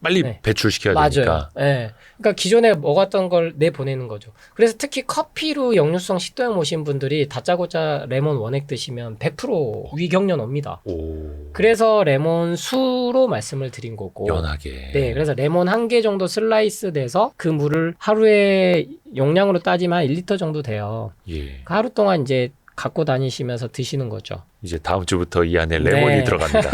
빨리 네. 배출시켜야 맞아요. 되니까. 네. 그러니까 기존에 먹었던 걸 내보내는 거죠. 그래서 특히 커피로 역류성 식도염 오신 분들이 다짜고짜 레몬 원액 드시면 100% 위경련 옵니다. 그래서 레몬 수로 말씀을 드린 거고. 연하게. 네, 그래서 레몬 한 개 정도 슬라이스 돼서 그 물을 하루에 용량으로 따지면 1리터 정도 돼요. 예. 하루 동안 이제 갖고 다니시면서 드시는 거죠. 이제 다음 주부터 이 안에 레몬이 들어갑니다.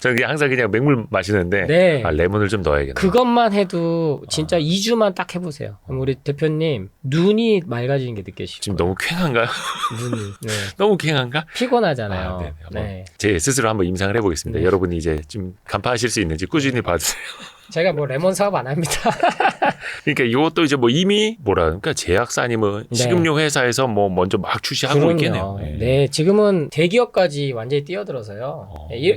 저는 항상 그냥 맹물 마시는데 네. 레몬을 좀 넣어야겠네요. 그것만 해도 진짜 2주만 딱 해보세요. 그럼 우리 대표님 눈이 맑아지는 게 느껴지죠. 지금 너무 쾌한가요? 눈이. 네. 너무 쾌한가? 피곤하잖아요. 네네. 네. 제 스스로 한번 임상을 해보겠습니다. 네. 여러분이 이제 좀 간파하실 수 있는지 꾸준히 봐주세요. 제가 뭐 레몬 사업 안 합니다. 그러니까 이것도 이제 뭐 이미 뭐라 그러니까 제약사 아니면 네. 식음료 회사에서 뭐 먼저 막 출시하고 그럼요. 있겠네요. 네, 지금은 대기업까지 완전히 뛰어들어서요.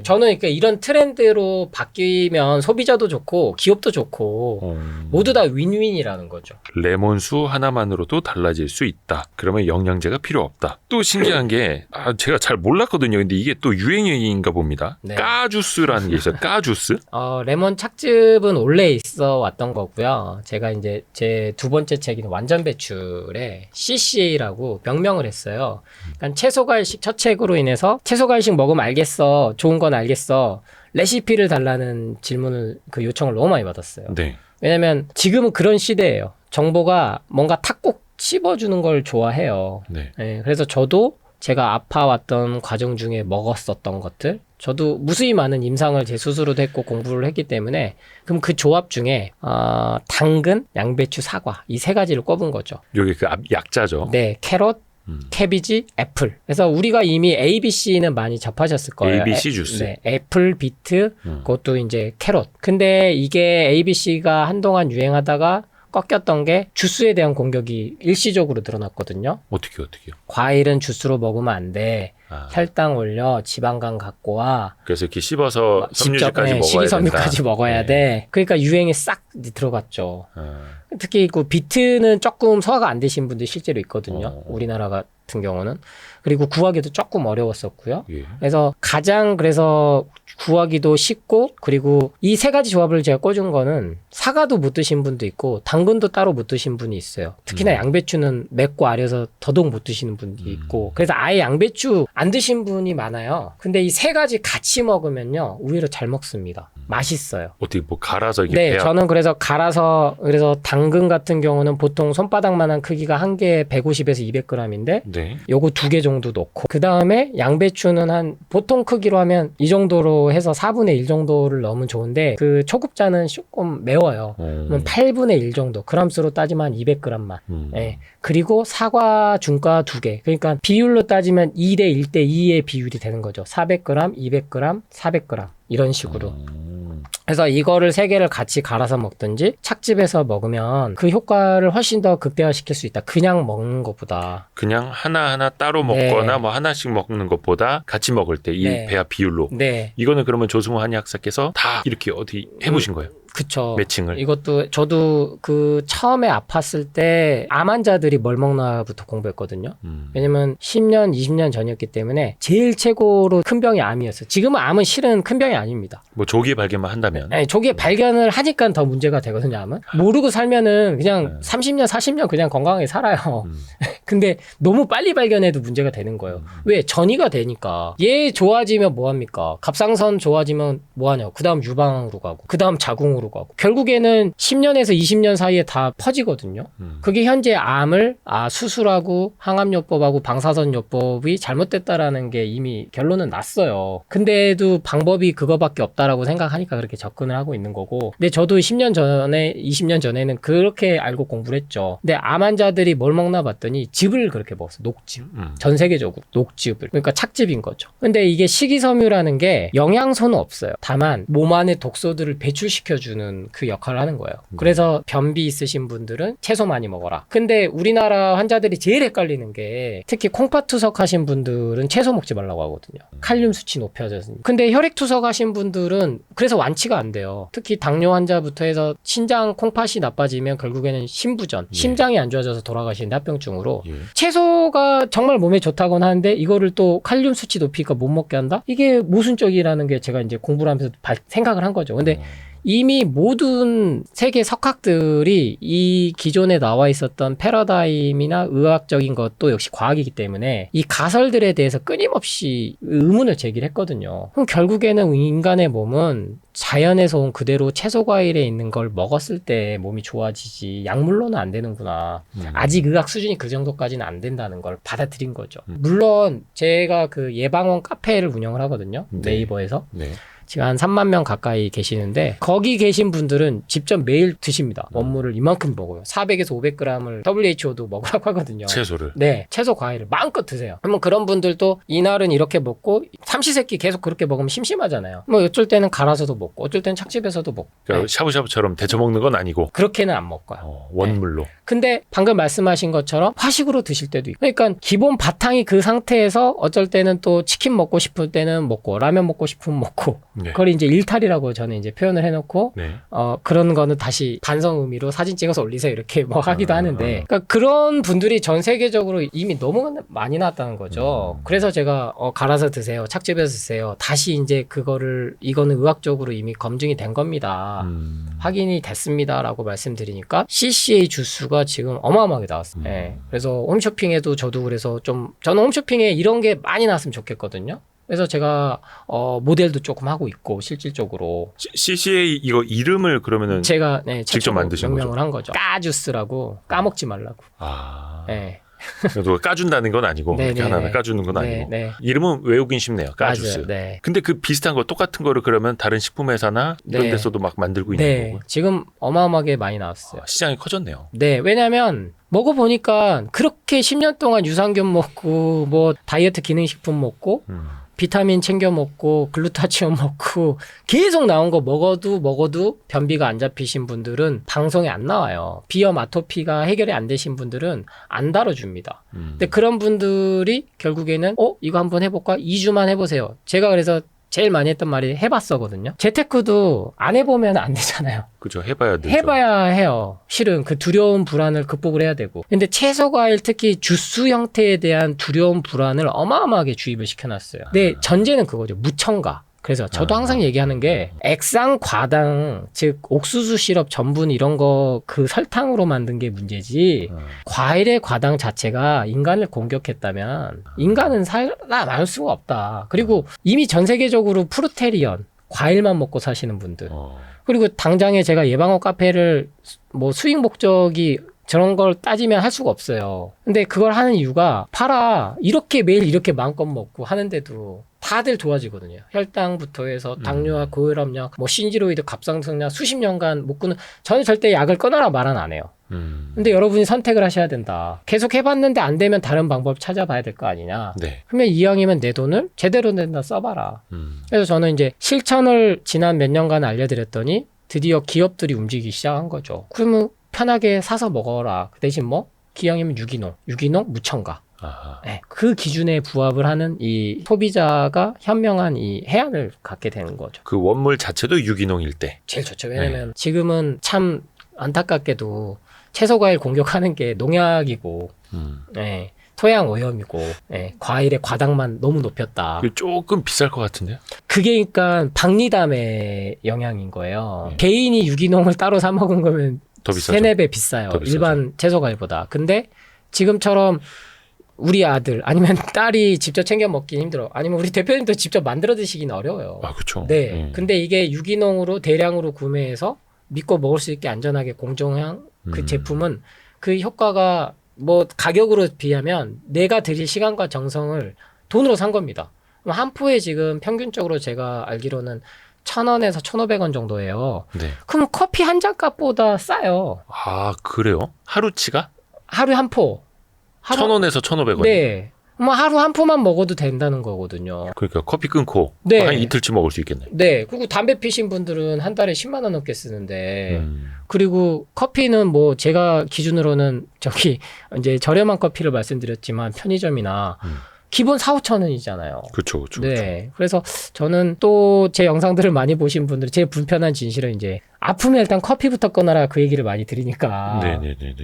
저는 그러니까 이런 트렌드로 바뀌면 소비자도 좋고 기업도 좋고 모두 다 윈윈이라는 거죠. 레몬수 하나만으로도 달라질 수 있다. 그러면 영양제가 필요 없다. 또 신기한 게 제가 잘 몰랐거든요. 근데 이게 또 유행인가 봅니다. 네. 까주스라는 게 있어요. 까주스? 레몬 착즙은 원래 있어 왔던 거고요. 제가 이제 제 두 번째 책인 완전 배출에 CCA라고 명명을 했어요. 그러니까 채소과일식 첫 책으로 인해서 채소과일식 먹으면 알겠어. 좋은 건 알겠어. 레시피를 달라는 질문을 요청을 너무 많이 받았어요. 네. 왜냐면 지금은 그런 시대예요. 정보가 뭔가 탁꼭 씹어주는 걸 좋아해요. 네. 네, 그래서 저도 제가 아파왔던 과정 중에 먹었었던 것들, 저도 무수히 많은 임상을 제 스스로도 했고 공부를 했기 때문에 그럼 그 조합 중에 당근, 양배추, 사과 이 세 가지를 꼽은 거죠. 여기 그 약자죠. 네, 캐럿, 캐비지, 애플. 그래서 우리가 이미 ABC는 많이 접하셨을 거예요. ABC 주스. 네, 애플, 비트, 그것도 이제 캐럿. 근데 이게 ABC가 한동안 유행하다가 꺾였던 게 주스에 대한 공격이 일시적으로 늘어났거든요. 어떻게요? 과일은 주스로 먹으면 안 돼. 혈당 올려, 지방간 갖고 와. 그래서 이렇게 씹어서 섬유질까지 먹어야 식이섬유까지 된다. 먹어야 네. 돼. 그러니까 유행에 싹 들어갔죠. 특히 그 비트는 조금 소화가 안 되신 분들이 실제로 있거든요. 우리나라 같은 경우는. 그리고 구하기도 조금 어려웠었고요. 예. 그래서 그래서 구하기도 쉽고, 그리고 이 세 가지 조합을 제가 꽂은 거는 사과도 못 드신 분도 있고 당근도 따로 못 드신 분이 있어요. 특히나 양배추는 맵고 아려서 더더욱 못 드시는 분이 있고, 그래서 아예 양배추 안 드신 분이 많아요. 근데 이 세 가지 같이 먹으면요 오히려 잘 먹습니다. 맛있어요. 어떻게 뭐 갈아서 이렇게 네, 배합? 저는 그래서 갈아서 그래서 당근 같은 경우는 보통 손바닥만한 크기가 한 개에 150에서 200g인데 네. 요거 2개 정도 넣고 그 다음에 양배추는 한 보통 크기로 하면 이 정도로 해서 4분의 1 정도를 넣으면 좋은데 그 초급자는 조금 매워요. 그러면 8분의 1 정도 그람수로 따지면 한 200g만. 예. 그리고 사과 중과 2개. 그러니까 비율로 따지면 2대 1대 2의 비율이 되는 거죠. 400g, 200g, 400g 이런 식으로. 그래서 이거를 3개를 같이 갈아서 먹든지 착즙해서 먹으면 그 효과를 훨씬 더 극대화시킬 수 있다. 그냥 먹는 것보다. 그냥 하나하나 따로 네. 먹거나 뭐 하나씩 먹는 것보다 같이 먹을 때 이 네. 배합 비율로. 네. 이거는 그러면 조승호 한의학사께서 다 이렇게 어디 해보신 거예요? 그쵸. 매칭을. 이것도 저도 그 처음에 아팠을 때 암 환자들이 뭘 먹나부터 공부했거든요. 왜냐면 10년, 20년 전이었기 때문에 제일 최고로 큰 병이 암이었어요. 지금은 암은 실은 큰 병이 아닙니다. 뭐 조기 발견만 한다면. 아니, 조기에 발견을 하니까 더 문제가 되거든요, 암은. 모르고 살면은 그냥 30년, 40년 그냥 건강하게 살아요. 근데 너무 빨리 발견해도 문제가 되는 거예요. 왜? 전이가 되니까. 얘 좋아지면 뭐합니까? 갑상선 좋아지면 뭐하냐고. 그 다음 유방으로 가고, 그 다음 자궁으로 가고. 결국에는 10년에서 20년 사이에 다 퍼지거든요. 그게 현재 암을 수술하고 항암요법하고 방사선요법이 잘못됐다라는 게 이미 결론은 났어요. 근데도 방법이 그거밖에 없다라고 생각하니까 그렇게 접근을 하고 있는 거고. 근데 저도 10년 전에, 20년 전에는 그렇게 알고 공부를 했죠. 근데 암 환자들이 뭘 먹나 봤더니 즙을 그렇게 먹었어요. 녹즙. 전 세계적으로 녹즙을. 그러니까 착즙인 거죠. 근데 이게 식이섬유라는 게 영양소는 없어요. 다만 몸 안에 독소들을 배출시켜주는 그 역할을 하는 거예요. 그래서 변비 있으신 분들은 채소 많이 먹어라. 근데 우리나라 환자들이 제일 헷갈리는 게 특히 콩팥투석 하신 분들은 채소 먹지 말라고 하거든요. 칼륨 수치 높여져서. 근데 혈액투석 하신 분들은 그래서 완치가 안 돼요. 특히 당뇨 환자부터 해서 신장 콩팥이 나빠지면 결국에는 심부전, 심장이 안 좋아져서 돌아가시는데 합병증으로. 채소가 정말 몸에 좋다고는 하는데 이거를 또 칼륨 수치 높이니까 못 먹게 한다? 이게 모순적이라는 게 제가 이제 공부를 하면서 생각을 한 거죠. 근데 이미 모든 세계 석학들이 이 기존에 나와 있었던 패러다임이나 의학적인 것도 역시 과학이기 때문에 이 가설들에 대해서 끊임없이 의문을 제기했거든요. 그럼 결국에는 인간의 몸은 자연에서 온 그대로 채소 과일에 있는 걸 먹었을 때 몸이 좋아지지 약물로는 안 되는구나. 아직 의학 수준이 그 정도까지는 안 된다는 걸 받아들인 거죠. 물론 제가 그 예방원 카페를 운영을 하거든요. 네이버에서. 네. 지금 한 3만 명 가까이 계시는데 거기 계신 분들은 직접 매일 드십니다. 원물을 이만큼 먹어요. 400에서 500g을 WHO도 먹으라고 하거든요. 채소를. 네. 채소 과일을 마음껏 드세요. 그러면 그런 분들도 이날은 이렇게 먹고 삼시세끼 계속 그렇게 먹으면 심심하잖아요. 뭐 어쩔 때는 갈아서도 먹고 어쩔 때는 착즙해서도 먹고. 그러니까 샤브샤브처럼 데쳐 먹는 건 아니고. 그렇게는 안 먹어요. 원물로. 근데 방금 말씀하신 것처럼 화식으로 드실 때도 있고. 그러니까 기본 바탕이 그 상태에서 어쩔 때는 또 치킨 먹고 싶을 때는 먹고 라면 먹고 싶으면 먹고. 네. 그걸 이제 일탈이라고 저는 이제 표현을 해놓고 네. 그런 거는 다시 반성 의미로 사진 찍어서 올리세요 이렇게 뭐 하기도 하는데 그러니까 그런 분들이 전 세계적으로 이미 너무 많이 나왔다는 거죠. 그래서 제가 갈아서 드세요, 착즙해서 드세요. 다시 이제 이거는 의학적으로 이미 검증이 된 겁니다. 확인이 됐습니다라고 말씀드리니까 CCA 주스가 지금 어마어마하게 나왔어요. 네. 그래서 홈쇼핑에도 저도 그래서 저는 홈쇼핑에 이런 게 많이 나왔으면 좋겠거든요. 그래서 제가 모델도 조금 하고 있고 실질적으로 CCA 이거 이름을 그러면은 제가 직접 만드신 거죠? 명명을 한 거죠. 까주스라고 까먹지 말라고. 네. 누가 까준다는 건 아니고 네, 이렇게 네, 하나하나 네. 까주는 건 네, 아니고 네. 이름은 외우긴 쉽네요. 까주스. 맞아요. 네. 근데 그 비슷한 거 똑같은 거를 그러면 다른 식품회사나 이런 네. 데서도 막 만들고 있는 네. 거고요. 지금 어마어마하게 많이 나왔어요. 시장이 커졌네요. 네. 왜냐면 먹어보니까 그렇게 10년 동안 유산균 먹고 뭐 다이어트 기능식품 먹고 비타민 챙겨 먹고 글루타치온 먹고 계속 나온 거 먹어도 변비가 안 잡히신 분들은 방송에 안 나와요. 비염 아토피가 해결이 안 되신 분들은 안 다뤄줍니다. 근데 그런 분들이 결국에는 이거 한번 해볼까? 2주만 해보세요. 제가 그래서 되게 많이 했던 말이 해봤어거든요. 재테크도 안 해보면 안 되잖아요. 그죠. 해봐야 되죠. 해봐야 해요. 실은 그 두려움 불안을 극복을 해야 되고. 근데 채소 과일 특히 주스 형태에 대한 두려움 불안을 어마어마하게 주입을 시켜놨어요. 근데 전제는 그거죠. 무첨가. 그래서 저도 항상 얘기하는 게 액상 과당, 즉 옥수수 시럽 전분 이런 거 그 설탕으로 만든 게 문제지 과일의 과당 자체가 인간을 공격했다면 인간은 살아남을 수가 없다. 그리고 이미 전 세계적으로 프루테리언 과일만 먹고 사시는 분들. 어. 그리고 당장에 제가 예방업 카페를 뭐 수익 목적이 저런 걸 따지면 할 수가 없어요. 근데 그걸 하는 이유가 팔아 이렇게 매일 이렇게 마음껏 먹고 하는데도 다들 좋아지거든요. 혈당부터 해서 당뇨와 고혈압약, 뭐 신지로이드, 갑상선약 수십 년간 못 끊는 저는 절대 약을 끊어라 말은 안 해요. 근데 여러분이 선택을 하셔야 된다. 계속 해봤는데 안 되면 다른 방법 찾아봐야 될 거 아니냐. 네. 그러면 이왕이면 내 돈을 제대로 낸다 써봐라. 그래서 저는 이제 실천을 지난 몇 년간 알려드렸더니 드디어 기업들이 움직이기 시작한 거죠. 그러면 편하게 사서 먹어라. 그 대신 뭐 기왕이면 유기농 무첨가. 아하. 네, 그 기준에 부합을 하는 이 소비자가 현명한 이 해안을 갖게 되는 거죠. 그 원물 자체도 유기농일 때. 제일 좋죠. 왜냐면 지금은 참 안타깝게도 채소과일 공격하는 게 농약이고 네, 토양 오염이고 네, 과일의 과당만 너무 높였다. 그 조금 비쌀 것 같은데요? 그게 그러니까 박리담의 영향인 거예요. 개인이 유기농을 따로 사 먹은 거면 더 비싸죠. 3-4배 비싸요. 더 비싸죠. 일반 채소과일보다. 근데 지금처럼 우리 아들 아니면 딸이 직접 챙겨 먹긴 힘들어. 아니면 우리 대표님도 직접 만들어 드시긴 어려워요. 아, 그렇죠. 네. 근데 이게 유기농으로 대량으로 구매해서 믿고 먹을 수 있게 안전하게 공정한 그 제품은 그 효과가 뭐 가격으로 비하면 내가 들일 시간과 정성을 돈으로 산 겁니다. 한 포에 지금 평균적으로 제가 알기로는 1,000원에서 1,500원 정도예요. 네. 그럼 커피 한 잔 값보다 싸요. 아, 그래요? 하루치가? 하루에 한 포. 1,000원에서 1,500원. 네. 뭐 하루 한 포만 먹어도 된다는 거거든요. 그러니까 커피 끊고 네. 한 이틀치 먹을 수 있겠네. 네. 그리고 담배 피신 분들은 한 달에 10만 원 넘게 쓰는데 그리고 커피는 뭐 제가 기준으로는 저기 이제 저렴한 커피를 말씀드렸지만 편의점이나 기본 4-5천 원이잖아요. 그렇죠. 그렇죠. 네. 그래서 저는 또 제 영상들을 많이 보신 분들 제일 불편한 진실은 이제 아프면 일단 커피부터 끊어라 그 얘기를 많이 드리니까 네네네.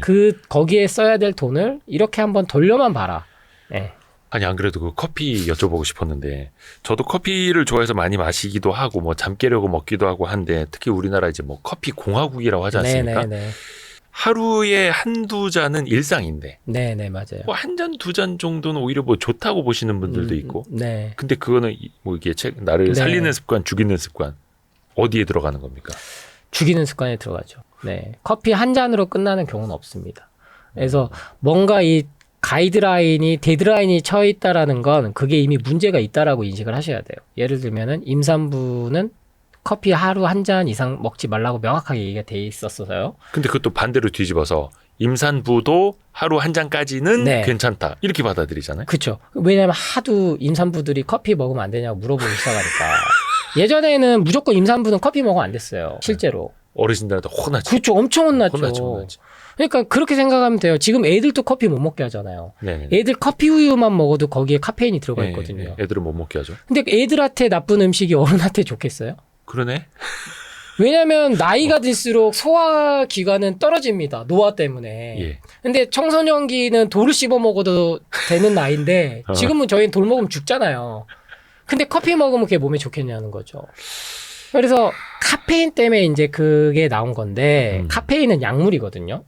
거기에 써야 될 돈을 이렇게 한번 돌려만 봐라. 네. 아니 안 그래도 그 커피 여쭤보고 싶었는데 저도 커피를 좋아해서 많이 마시기도 하고 뭐 잠 깨려고 먹기도 하고 한데 특히 우리나라 이제 뭐 커피 공화국이라고 하지 않습니까? 네네네. 하루에 한두 잔은 일상인데 네네 맞아요. 뭐 한 잔, 두 잔 정도는 오히려 뭐 좋다고 보시는 분들도 있고 네. 근데 그거는 뭐 이게 나를 네. 살리는 습관, 죽이는 습관 어디에 들어가는 겁니까? 죽이는 습관에 들어가죠. 네. 커피 한 잔으로 끝나는 경우는 없습니다. 그래서 뭔가 이 가이드라인이 데드라인이 쳐 있다라는 건 그게 이미 문제가 있다라고 인식을 하셔야 돼요. 예를 들면은 임산부는 커피 하루 한 잔 이상 먹지 말라고 명확하게 얘기가 돼 있었어요. 근데 그것도 반대로 뒤집어서 임산부도 하루 한 잔까지는 네. 괜찮다 이렇게 받아들이잖아요. 그렇죠. 왜냐하면 하도 임산부들이 커피 먹으면 안 되냐고 물어보기 시작하니까. 예전에는 무조건 임산부는 커피 먹으면 안 됐어요. 실제로. 어르신들한테 혼나지. 그렇죠. 엄청 혼났죠. 혼나지. 그러니까 그렇게 생각하면 돼요. 지금 애들도 커피 못 먹게 하잖아요. 네. 애들 커피 우유만 먹어도 거기에 카페인이 들어가 있거든요. 네. 애들은 못 먹게 하죠. 근데 애들한테 나쁜 음식이 어른한테 좋겠어요? 그러네. 왜냐하면 나이가 들수록 소화 기관은 떨어집니다. 노화 때문에. 예. 근데 청소년기는 돌을 씹어 먹어도 되는 나이인데 지금은 저희는 돌 먹으면 죽잖아요. 근데 커피 먹으면 그게 몸에 좋겠냐는 거죠. 그래서 카페인 때문에 이제 그게 나온 건데 카페인은 약물이거든요.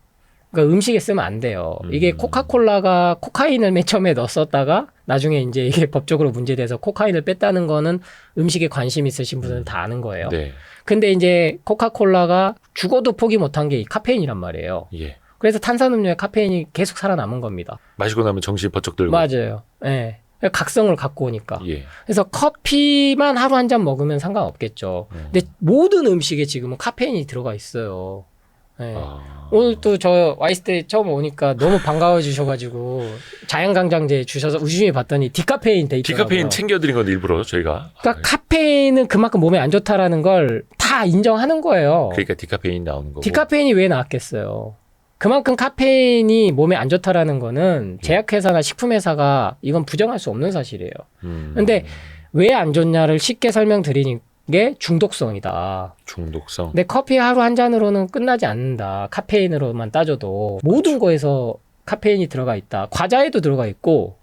그러니까 음식에 쓰면 안 돼요. 이게 코카콜라가 코카인을 맨 처음에 넣었었다가 나중에 이제 이게 법적으로 문제돼서 코카인을 뺐다는 거는 음식에 관심 있으신 분들은 다 아는 거예요. 네. 근데 이제 코카콜라가 죽어도 포기 못한 게 이 카페인이란 말이에요. 예. 그래서 탄산음료에 카페인이 계속 살아남은 겁니다. 마시고 나면 정신 번쩍 들고. 맞아요. 예. 각성을 갖고 오니까. 예. 그래서 커피만 하루 한 잔 먹으면 상관없겠죠. 근데 모든 음식에 지금은 카페인이 들어가 있어요. 예. 오늘 또 저 와이스 때 처음 오니까 너무 반가워 주셔가지고 자연강장제 주셔서 우주님이 봤더니 디카페인 돼 있더라고요. 디카페인 챙겨드린 건데 일부러 저희가. 그러니까 카페인은 그만큼 몸에 안 좋다라는 걸 다 인정하는 거예요. 그러니까 디카페인 나오는 거고. 디카페인이 왜 나왔겠어요? 그만큼 카페인이 몸에 안 좋다라는 거는 제약회사나 식품회사가 이건 부정할 수 없는 사실이에요. 근데 왜 안 좋냐를 쉽게 설명드리는 게 중독성이다. 중독성. 근데 커피 하루 한 잔으로는 끝나지 않는다. 카페인으로만 따져도 모든 거에서 카페인이 들어가 있다. 과자에도 들어가 있고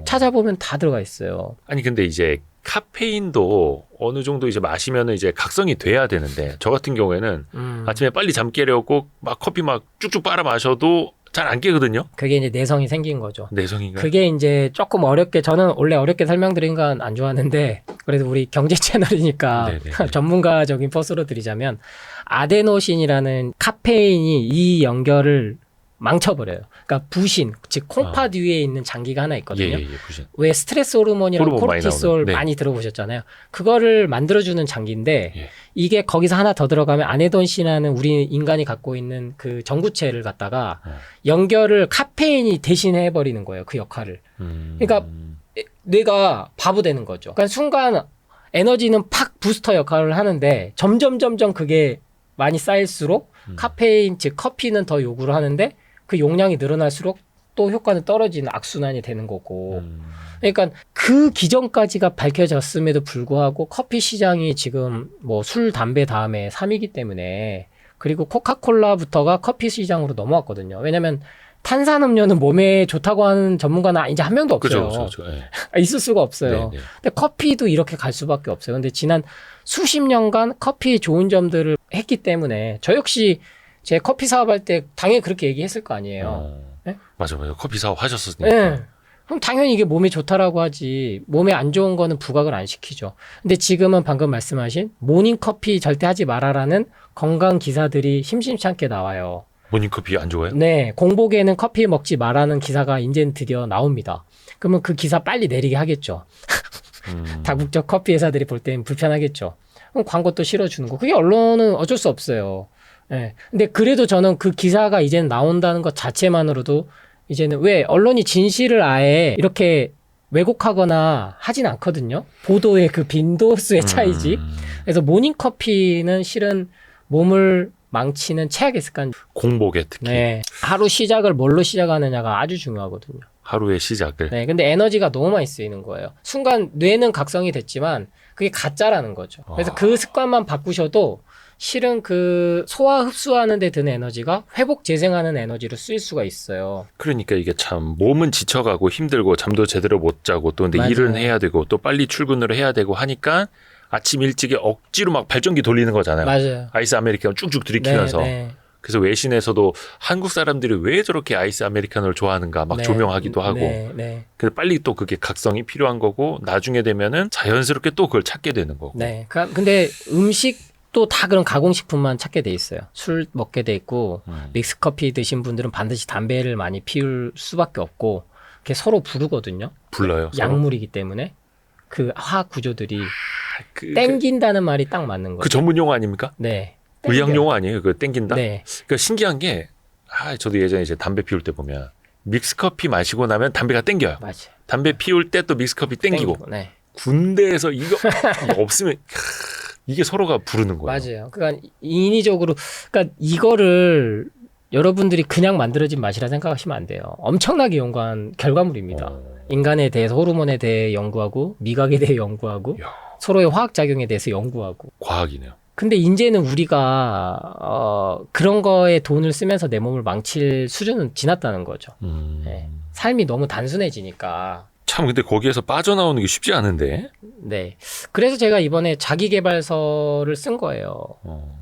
찾아보면 다 들어가 있어요. 아니 근데 이제 카페인도 어느 정도 이제 마시면은 이제 각성이 돼야 되는데 저 같은 경우에는 아침에 빨리 잠 깨려고 막 커피 막 쭉쭉 빨아 마셔도 잘 안 깨거든요. 그게 이제 내성이 생긴 거죠. 내성인가요? 그게 이제 조금 어렵게 저는 원래 어렵게 설명드린 건 안 좋아하는데 그래도 우리 경제 채널이니까 네네네. 전문가적인 퍼스로 드리자면 아데노신이라는 카페인이 이 연결을 망쳐버려요. 그러니까 부신, 즉 콩팥 위에 있는 장기가 하나 있거든요. 부신. 왜 스트레스 호르몬이라고 호르몬 많이 코르티솔 나오는. 네. 많이 들어보셨잖아요. 그거를 만들어주는 장기인데 예. 이게 거기서 하나 더 들어가면 아데노신이라는 우리 인간이 갖고 있는 그 전구체를 갖다가 연결을 카페인이 대신해 버리는 거예요. 그 역할을. 그러니까 뇌가 바보 되는 거죠. 그러니까 순간 에너지는 팍 부스터 역할을 하는데 점점 그게 많이 쌓일수록 카페인 즉 커피는 더 요구를 하는데 그 용량이 늘어날수록 또 효과는 떨어지는 악순환이 되는 거고. 그러니까 그 기전까지가 밝혀졌음에도 불구하고 커피 시장이 지금 뭐 술, 담배 다음에 3위이기 때문에 그리고 코카콜라부터가 커피 시장으로 넘어왔거든요. 왜냐면 탄산음료는 몸에 좋다고 하는 전문가는 이제 한 명도 없어요. 그죠. 예. 있을 수가 없어요. 네네. 근데 커피도 이렇게 갈 수밖에 없어요. 근데 지난 수십 년간 커피의 좋은 점들을 했기 때문에 저 역시 제 커피 사업할 때 당연히 그렇게 얘기했을 거 아니에요. 네? 맞아. 커피 사업 하셨으니까. 네. 그럼 당연히 이게 몸에 좋다라고 하지 몸에 안 좋은 거는 부각을 안 시키죠. 근데 지금은 방금 말씀하신 모닝커피 절대 하지 말아라는 건강 기사들이 심심찮게 나와요. 모닝커피 안 좋아요? 네, 공복에는 커피 먹지 말라는 기사가 이제는 드디어 나옵니다. 그러면 그 기사 빨리 내리게 하겠죠. 다국적 커피 회사들이 볼 땐 불편하겠죠. 그럼 광고 또 실어주는 거. 그게 언론은 어쩔 수 없어요. 네. 근데 그래도 저는 그 기사가 이제는 나온다는 것 자체만으로도 이제는 왜 언론이 진실을 아예 이렇게 왜곡하거나 하진 않거든요. 보도의 그 빈도수의 차이지. 그래서 모닝커피는 실은 몸을 망치는 최악의 습관. 공복에 특히. 네. 하루 시작을 뭘로 시작하느냐가 아주 중요하거든요. 하루의 시작을. 네. 근데 에너지가 너무 많이 쓰이는 거예요. 순간 뇌는 각성이 됐지만 그게 가짜라는 거죠. 그래서 그 습관만 바꾸셔도 실은 그 소화 흡수하는 데 드는 에너지가 회복 재생하는 에너지로 쓰일 수가 있어요. 그러니까 이게 참 몸은 지쳐가고 힘들고 잠도 제대로 못 자고 또 근데 맞아요. 일은 해야 되고 또 빨리 출근을 해야 되고 하니까 아침 일찍에 억지로 막 발전기 돌리는 거잖아요. 맞아요. 아이스 아메리카노 쭉쭉 들이키면서. 네. 그래서 외신에서도 한국 사람들이 왜 저렇게 아이스 아메리카노를 좋아하는가 막 네. 조명하기도 하고. 네. 그래서 빨리 또 그게 각성이 필요한 거고 나중에 되면은 자연스럽게 또 그걸 찾게 되는 거고. 네. 근데 음식도 다 그런 가공식품만 찾게 돼 있어요. 술 먹게 돼 있고 믹스커피 드신 분들은 반드시 담배를 많이 피울 수밖에 없고 그게 서로 부르거든요. 불러요. 서로. 약물이기 때문에 그 화학 구조들이 그 땡긴다는 말이 딱 맞는 거예요. 그 전문 용어 아닙니까? 네. 의학 용어 아니에요? 그 땡긴다? 네. 그러니까 신기한 게 저도 예전에 이제 담배 피울 때 보면 믹스커피 마시고 나면 담배가 땡겨요. 맞아요. 담배 피울 때 또 믹스커피 땡기고. 네. 군대에서 이거 없으면 이게 서로가 부르는 거예요. 맞아요. 그러니까 인위적으로 그러니까 이거를 여러분들이 그냥 만들어진 맛이라 생각하시면 안 돼요. 엄청나게 연구한 결과물입니다. 인간에 대해서 호르몬에 대해 연구하고 미각에 대해 연구하고 이야. 서로의 화학 작용에 대해서 연구하고. 과학이네요. 근데 이제는 우리가 그런 거에 돈을 쓰면서 내 몸을 망칠 수준은 지났다는 거죠. 네. 삶이 너무 단순해지니까. 참 근데 거기에서 빠져나오는 게 쉽지 않은데. 네. 그래서 제가 이번에 자기계발서를 쓴 거예요.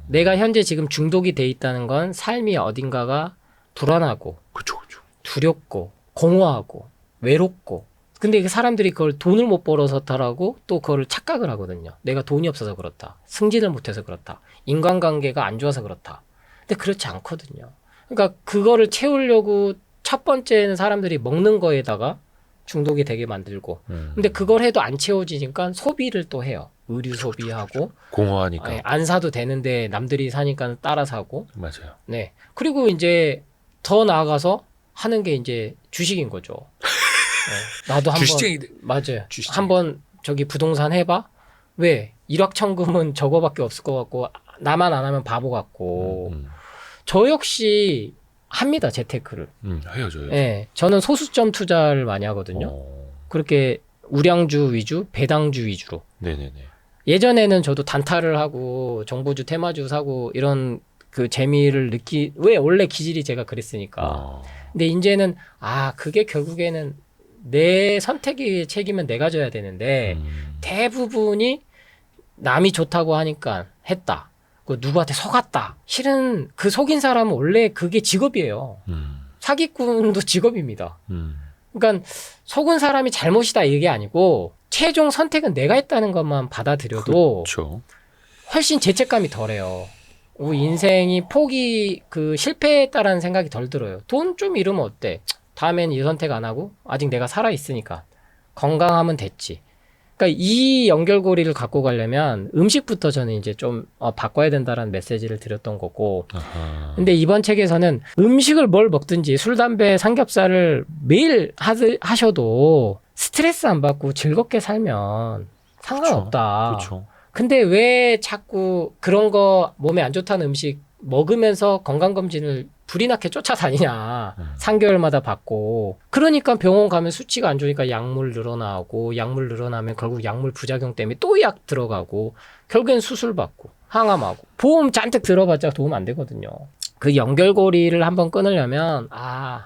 내가 현재 지금 중독이 돼 있다는 건 삶이 어딘가가 불안하고 그쵸. 두렵고 공허하고 외롭고 근데 그 사람들이 그걸 돈을 못 벌어서 그렇다라고 또 그걸 착각을 하거든요. 내가 돈이 없어서 그렇다. 승진을 못해서 그렇다. 인간관계가 안 좋아서 그렇다. 근데 그렇지 않거든요. 그러니까 그거를 채우려고 첫 번째는 사람들이 먹는 거에다가 중독이 되게 만들고 근데 그걸 해도 안 채워지니까 소비를 또 해요. 의류 소비하고 공허하니까. 안 사도 되는데 남들이 사니까 따라 사고 맞아요. 네. 그리고 이제 더 나아가서 하는 게 이제 주식인 거죠. 네. 나도 한번 주식쟁이. 맞아요. 주식쟁이. 한번 저기 부동산 해봐. 왜? 일확천금은 저거밖에 없을 것 같고 나만 안 하면 바보 같고 저 역시 합니다. 재테크를. 해요 저요. 네. 저는 소수점 투자를 많이 하거든요. 그렇게 우량주 위주, 배당주 위주로. 네네네. 예전에는 저도 단타를 하고 정보주, 테마주 사고 이런 그 재미를 왜 원래 기질이 제가 그랬으니까. 근데 이제는 그게 결국에는 내 선택의 책임은 내가 져야 되는데 대부분이 남이 좋다고 하니까 했다. 그 누구한테 속았다. 실은 그 속인 사람은 원래 그게 직업이에요. 사기꾼도 직업입니다. 그러니까 속은 사람이 잘못이다 이게 아니고 최종 선택은 내가 했다는 것만 받아들여도 그렇죠. 훨씬 죄책감이 덜해요. 인생이 실패했다라는 생각이 덜 들어요. 돈 좀 잃으면 어때? 다음엔 이 선택 안 하고 아직 내가 살아 있으니까 건강하면 됐지. 그러니까 이 연결고리를 갖고 가려면 음식부터 저는 이제 좀 바꿔야 된다라는 메시지를 드렸던 거고. 아하. 근데 이번 책에서는 음식을 뭘 먹든지 술, 담배, 삼겹살을 매일 하셔도 스트레스 안 받고 즐겁게 살면 상관없다. 그렇죠. 근데 왜 자꾸 그런 거 몸에 안 좋다는 음식 먹으면서 건강검진을 불이 나게 쫓아다니냐. 3개월마다 받고. 그러니까 병원 가면 수치가 안 좋으니까 약물 늘어나고, 약물 늘어나면 결국 약물 부작용 때문에 또 약 들어가고, 결국엔 수술 받고, 항암하고. 보험 잔뜩 들어봤자 도움 안 되거든요. 그 연결고리를 한번 끊으려면,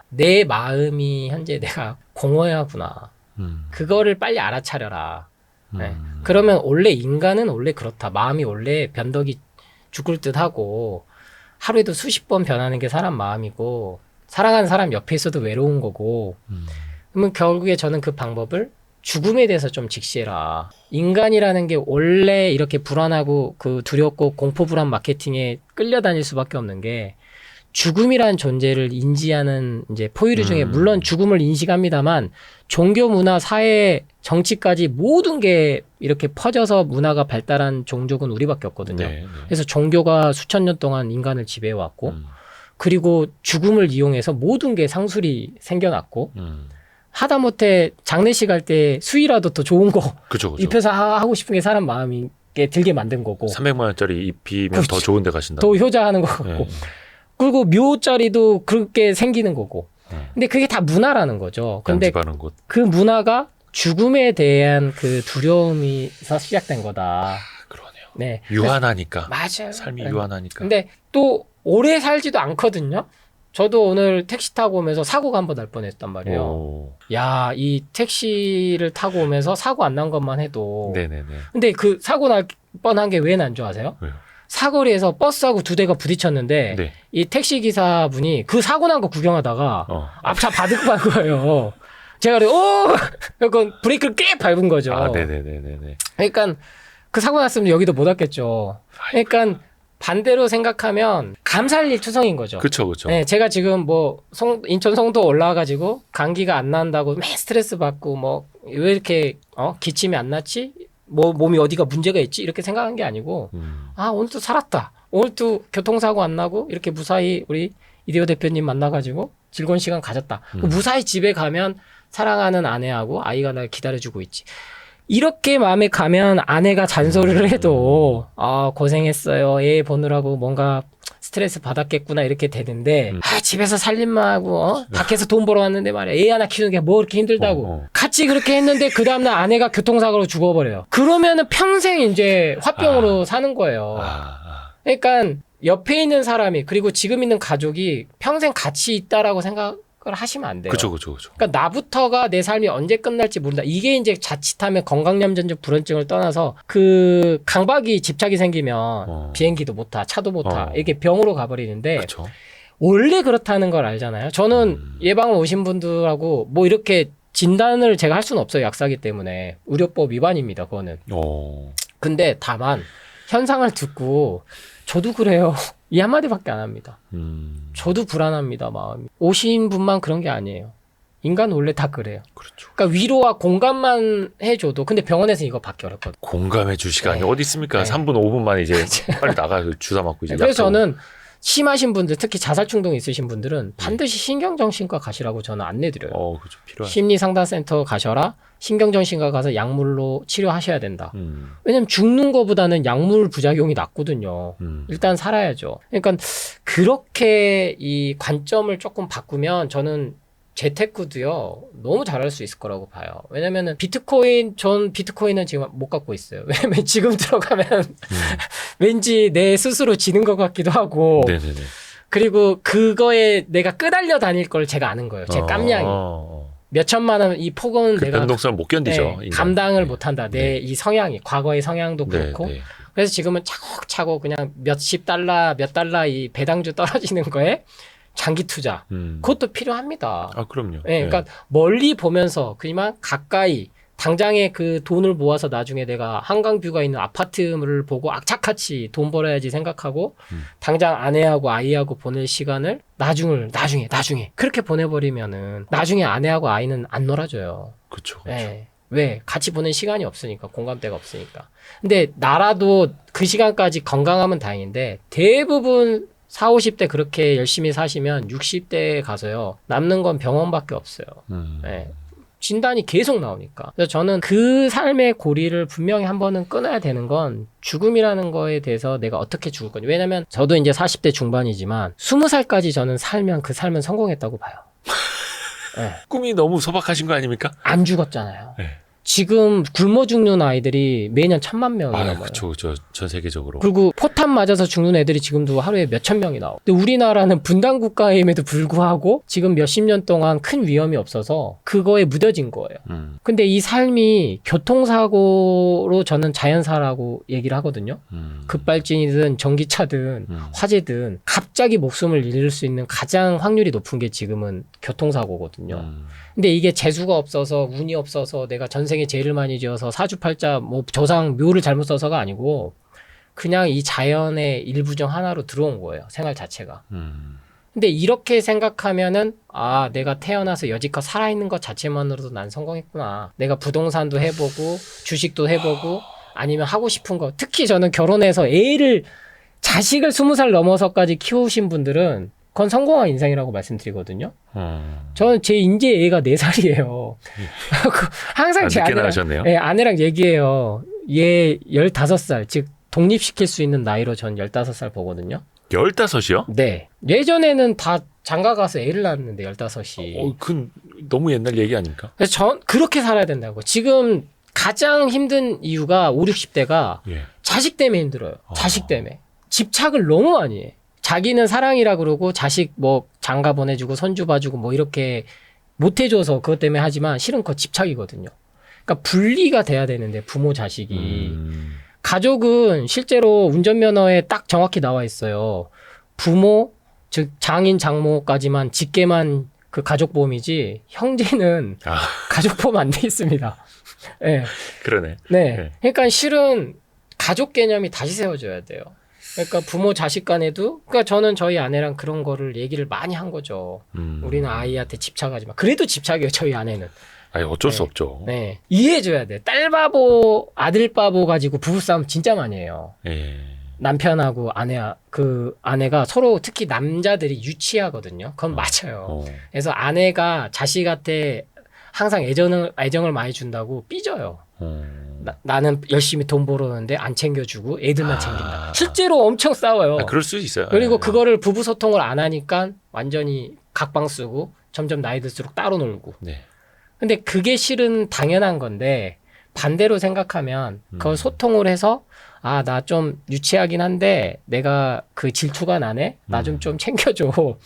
내 마음이 현재 내가 공허해하구나. 그거를 빨리 알아차려라. 네. 그러면 원래 인간은 원래 그렇다. 마음이 원래 변덕이 죽을 듯 하고, 하루에도 수십 번 변하는 게 사람 마음이고, 사랑하는 사람 옆에 있어도 외로운 거고, 그러면 결국에 저는 그 방법을 죽음에 대해서 좀 직시해라. 인간이라는 게 원래 이렇게 불안하고 그 두렵고 공포불안 마케팅에 끌려다닐 수밖에 없는 게, 죽음이라는 존재를 인지하는 이제 포유류 중에 물론 죽음을 인식합니다만 종교, 문화, 사회, 정치까지 모든 게 이렇게 퍼져서 문화가 발달한 종족은 우리밖에 없거든요. 네, 네. 그래서 종교가 수천 년 동안 인간을 지배해왔고 그리고 죽음을 이용해서 모든 게 상술이 생겨났고 하다못해 장례식 할 때 수의라도 더 좋은 거 그쵸. 입혀서 하고 싶은 게 사람 마음이 들게 만든 거고 300만 원짜리 입히면 그렇지. 더 좋은 데 가신다. 더 효자하는 거 같고 네. 그리고 묘자리도 그렇게 생기는 거고. 근데 그게 다 문화라는 거죠. 근데 양집하는 곳. 그 문화가 죽음에 대한 그 두려움에서 시작된 거다. 그러네요. 네. 유한하니까. 맞아요. 삶이 네. 유한하니까. 근데 또 오래 살지도 않거든요. 저도 오늘 택시 타고 오면서 사고가 한 번 날 뻔했단 말이에요. 오. 야, 이 택시를 타고 오면서 사고 안 난 것만 해도. 네네네. 근데 그 사고 날 뻔한 게 왜 난 줄 아세요? 왜요? 사거리에서 버스하고 두 대가 부딪혔는데 네. 이 택시 기사분이 그 사고 난 거 구경하다가 앞차 바득 간 거예요. 제가 약간 브레이크를 꽤 밟은 거죠. 네네네네. 그러니까 그 사고 났으면 여기도 못 왔겠죠. 그러니까 반대로 생각하면 감사할 일 투성인 거죠. 그쵸. 네, 제가 지금 인천 송도 올라와가지고 감기가 안 난다고 맨 스트레스 받고 왜 이렇게 기침이 안 났지? 몸이 어디가 문제가 있지? 이렇게 생각한 게 아니고, 오늘 또 살았다. 오늘 또 교통사고 안 나고, 이렇게 무사히 우리 이대호 대표님 만나가지고 즐거운 시간 가졌다. 무사히 집에 가면 사랑하는 아내하고 아이가 날 기다려주고 있지. 이렇게 마음에 가면 아내가 잔소리를 해도, 고생했어요. 애 보느라고 뭔가 스트레스 받았겠구나 이렇게 되는데 집에서 살림만 하고 밖에서 돈 벌어 왔는데 말이야 애 하나 키우는 게 뭐 이렇게 힘들다고 같이 그렇게 했는데 그 다음날 아내가 교통사고로 죽어버려요. 그러면은 평생 이제 화병으로 사는 거예요. 그러니까 옆에 있는 사람이 그리고 지금 있는 가족이 평생 같이 있다라고 생각을 하시면 안 돼요. 그쵸. 그러니까 나부터가 내 삶이 언제 끝날지 모른다. 이게 이제 자칫하면 건강염전적 불안증을 떠나서 그 강박이 집착이 생기면 비행기도 못 타, 차도 못 타. 이렇게 병으로 가버리는데 그쵸. 원래 그렇다는 걸 알잖아요. 저는 예방을 오신 분들하고 이렇게 진단을 제가 할 수는 없어요. 약사기 때문에. 의료법 위반입니다. 그거는. 근데 다만 현상을 듣고 저도 그래요. 이 한마디밖에 안 합니다. 저도 불안합니다, 마음이. 오신 분만 그런 게 아니에요. 인간은 원래 다 그래요. 그렇죠. 그러니까 위로와 공감만 해줘도, 근데 병원에서 이거 받기 어렵거든요. 공감해 줄 시간이 네. 어디 있습니까? 네. 3분, 5분 만에 이제 빨리 나가 주사 맞고 이제. 그래서 약속. 저는 심하신 분들, 특히 자살충동 있으신 분들은 반드시 신경정신과 가시라고 저는 안내드려요. 그렇죠. 필요한. 심리상담센터 가셔라. 신경정신과 가서 약물로 치료하셔야 된다. 왜냐면 죽는 거보다는 약물 부작용이 낫거든요. 일단 살아야죠. 그러니까 그렇게 이 관점을 조금 바꾸면 저는 재테크도요 너무 잘할 수 있을 거라고 봐요. 왜냐면은 전 비트코인은 지금 못 갖고 있어요. 왜냐면 지금 들어가면 왠지 내 스스로 지는 것 같기도 하고. 네네네. 그리고 그거에 내가 끄달려 다닐 걸 제가 아는 거예요. 제 깜냥이. 몇 천만 원 이 폭은 그 내가 변동성을 못 견디죠. 인간. 감당을 네. 못한다. 내 이 성향이 과거의 성향도 그렇고. 네. 그래서 지금은 차곡차곡 그냥 몇십 달러 몇 달러 이 배당주 떨어지는 거에 장기 투자 그것도 필요합니다. 그럼요. 네, 그러니까 멀리 보면서 그지만 가까이 당장에 그 돈을 모아서 나중에 내가 한강뷰가 있는 아파트를 보고 악착같이 돈 벌어야지 생각하고 당장 아내하고 아이하고 보낼 시간을 나중에 그렇게 보내버리면은 나중에 아내하고 아이는 안 놀아줘요. 그렇죠. 네. 왜? 같이 보낸 시간이 없으니까, 공감대가 없으니까. 근데 나라도 그 시간까지 건강하면 다행인데 대부분 40, 50대 그렇게 열심히 사시면 60대에 가서요 남는 건 병원밖에 없어요. 네. 진단이 계속 나오니까. 그래서 저는 그 삶의 고리를 분명히 한 번은 끊어야 되는 건 죽음이라는 거에 대해서 내가 어떻게 죽을 건지. 왜냐면 저도 이제 40대 중반이지만 20살까지 저는 살면 그 삶은 성공했다고 봐요. 네. 꿈이 너무 소박하신 거 아닙니까? 안 죽었잖아요. 네. 지금 굶어 죽는 아이들이 매년 1000만 명이 넘어요. 그렇죠. 전 세계적으로. 그리고 포탄 맞아서 죽는 애들이 지금도 하루에 몇천 명이 나와요. 근데 우리나라는 분단 국가임에도 불구하고 지금 몇십 년 동안 큰 위험이 없어서 그거에 무뎌진 거예요. 근데 이 삶이 교통사고로 저는 자연사라고 얘기를 하거든요. 급발진이든 전기차든 화재든 갑자기 목숨을 잃을 수 있는 가장 확률이 높은 게 지금은 교통사고거든요. 근데 이게 재수가 없어서 운이 없어서 내가 전생에 죄를 많이 지어서 사주팔자 뭐 조상 묘를 잘못 써서가 아니고 그냥 이 자연의 일부 중 하나로 들어온 거예요. 생활 자체가. 근데 이렇게 생각하면은 아 내가 태어나서 여지껏 살아있는 것 자체만으로도 난 성공했구나. 내가 부동산도 해보고 주식도 해보고 아니면 하고 싶은 거 특히 저는 결혼해서 자식을 20살 넘어서까지 키우신 분들은 그건 성공한 인생이라고 말씀드리거든요. 저는 제 인제 애가 4살이에요. 항상 제 늦게나 하셨네요. 네, 아내랑 얘기해요. 얘 15살, 즉 독립시킬 수 있는 나이로 전 15살 보거든요. 15이요? 네. 예전에는 다 장가 가서 애를 낳았는데 15이. 그건 너무 옛날 얘기 아닙니까? 그래서 전 그렇게 살아야 된다고. 지금 가장 힘든 이유가 5, 60대가 예. 자식 때문에 힘들어요. 자식 때문에. 집착을 너무 많이 해. 자기는 사랑이라 그러고 자식 뭐 장가 보내주고 손주 봐주고 뭐 이렇게 못 해줘서 그것 때문에 하지만 실은 그거 집착이거든요. 그러니까 분리가 돼야 되는데 부모 자식이. 가족은 실제로 운전면허에 딱 정확히 나와 있어요. 부모, 즉 장인 장모까지만 직계만 그 가족보험이지 형제는 가족보험 안 돼 있습니다. 네. 그러네. 네. 그러니까 실은 가족 개념이 다시 세워져야 돼요. 그러니까 부모 자식 간에도 그러니까 저는 저희 아내랑 그런 거를 얘기를 많이 한 거죠. 우리는 아이한테 집착하지 마. 그래도 집착이에요. 저희 아내는. 아니 어쩔 수 없죠. 네. 이해해줘야 돼. 딸 바보 아들 바보 가지고 부부싸움 진짜 많이 해요. 예. 남편하고 아내가 서로 특히 남자들이 유치하거든요. 그건 맞아요. 그래서 아내가 자식한테 항상 애정을 많이 준다고 삐져요. 나는 열심히 돈 벌었는데 안 챙겨주고 애들만 챙긴다. 실제로 엄청 싸워요. 그럴 수 있어요. 그리고 그거를 부부 소통을 안 하니까 완전히 각방 쓰고 점점 나이 들수록 따로 놀고. 네. 근데 그게 실은 당연한 건데 반대로 생각하면 그걸 소통을 해서 아, 나 좀 유치하긴 한데 내가 그 질투가 나네? 나 좀 챙겨줘.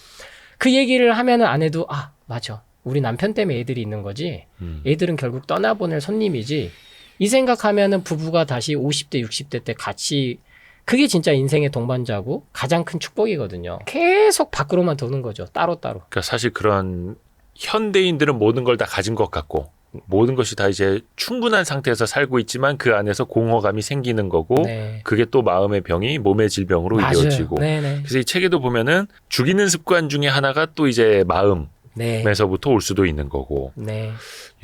그 얘기를 하면은 아내도 아, 맞아. 우리 남편 때문에 애들이 있는 거지. 애들은 결국 떠나보낼 손님이지. 이 생각하면은 부부가 다시 50대, 60대 때 같이 그게 진짜 인생의 동반자고 가장 큰 축복이거든요. 계속 밖으로만 도는 거죠. 따로따로. 그러니까 사실 그런 현대인들은 모든 걸 다 가진 것 같고 모든 것이 다 이제 충분한 상태에서 살고 있지만 그 안에서 공허감이 생기는 거고 네. 그게 또 마음의 병이 몸의 질병으로 맞아요. 이어지고 네네. 그래서 이 책에도 보면은 죽이는 습관 중에 하나가 또 이제 마음에서부터 올 수도 있는 거고. 네.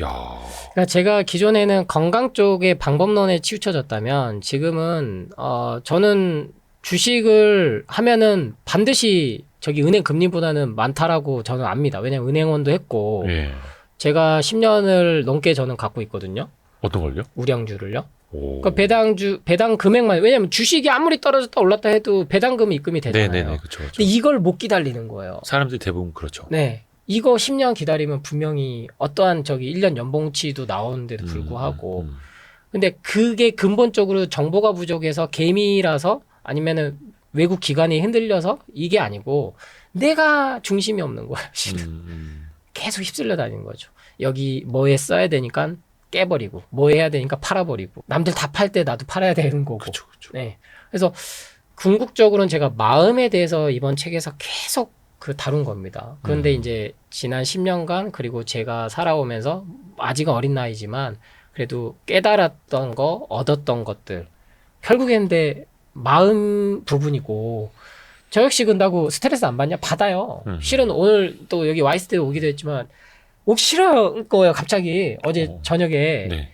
야. 그러니까 제가 기존에는 건강 쪽의 방법론에 치우쳐졌다면 지금은 저는 주식을 하면은 반드시 저기 은행 금리보다는 많다라고 저는 압니다. 왜냐면 은행원도 했고 예. 제가 10년을 넘게 저는 갖고 있거든요. 어떤 걸요? 우량주를요. 오. 그러니까 배당 금액만 왜냐면 주식이 아무리 떨어졌다 올랐다 해도 배당금이 입금이 되잖아요. 네네네. 그렇죠. 근데 이걸 못 기다리는 거예요. 사람들이 대부분 그렇죠. 네. 이거 10년 기다리면 분명히 어떠한 저기 1년 연봉치도 나오는데도 불구하고 근데 그게 근본적으로 정보가 부족해서 개미라서 아니면은 외국 기관이 흔들려서 이게 아니고 내가 중심이 없는 거예요. 실은. 계속 휩쓸려 다니는 거죠. 여기 뭐에 써야 되니까 깨버리고 뭐 해야 되니까 팔아버리고 남들 다 팔 때 나도 팔아야 되는 거고. 그렇죠. 네. 그래서 궁극적으로는 제가 마음에 대해서 이번 책에서 계속 다룬 겁니다. 그런데 이제 지난 10년간 그리고 제가 살아오면서 아직은 어린 나이지만 그래도 깨달았던 거, 얻었던 것들 결국엔 근데 마음 부분이고 저 역시 근다고 스트레스 안 받냐? 받아요. 실은 오늘 또 여기 와이스트에 오기도 했지만 오기 싫은 거예요. 갑자기 어제 저녁에 네.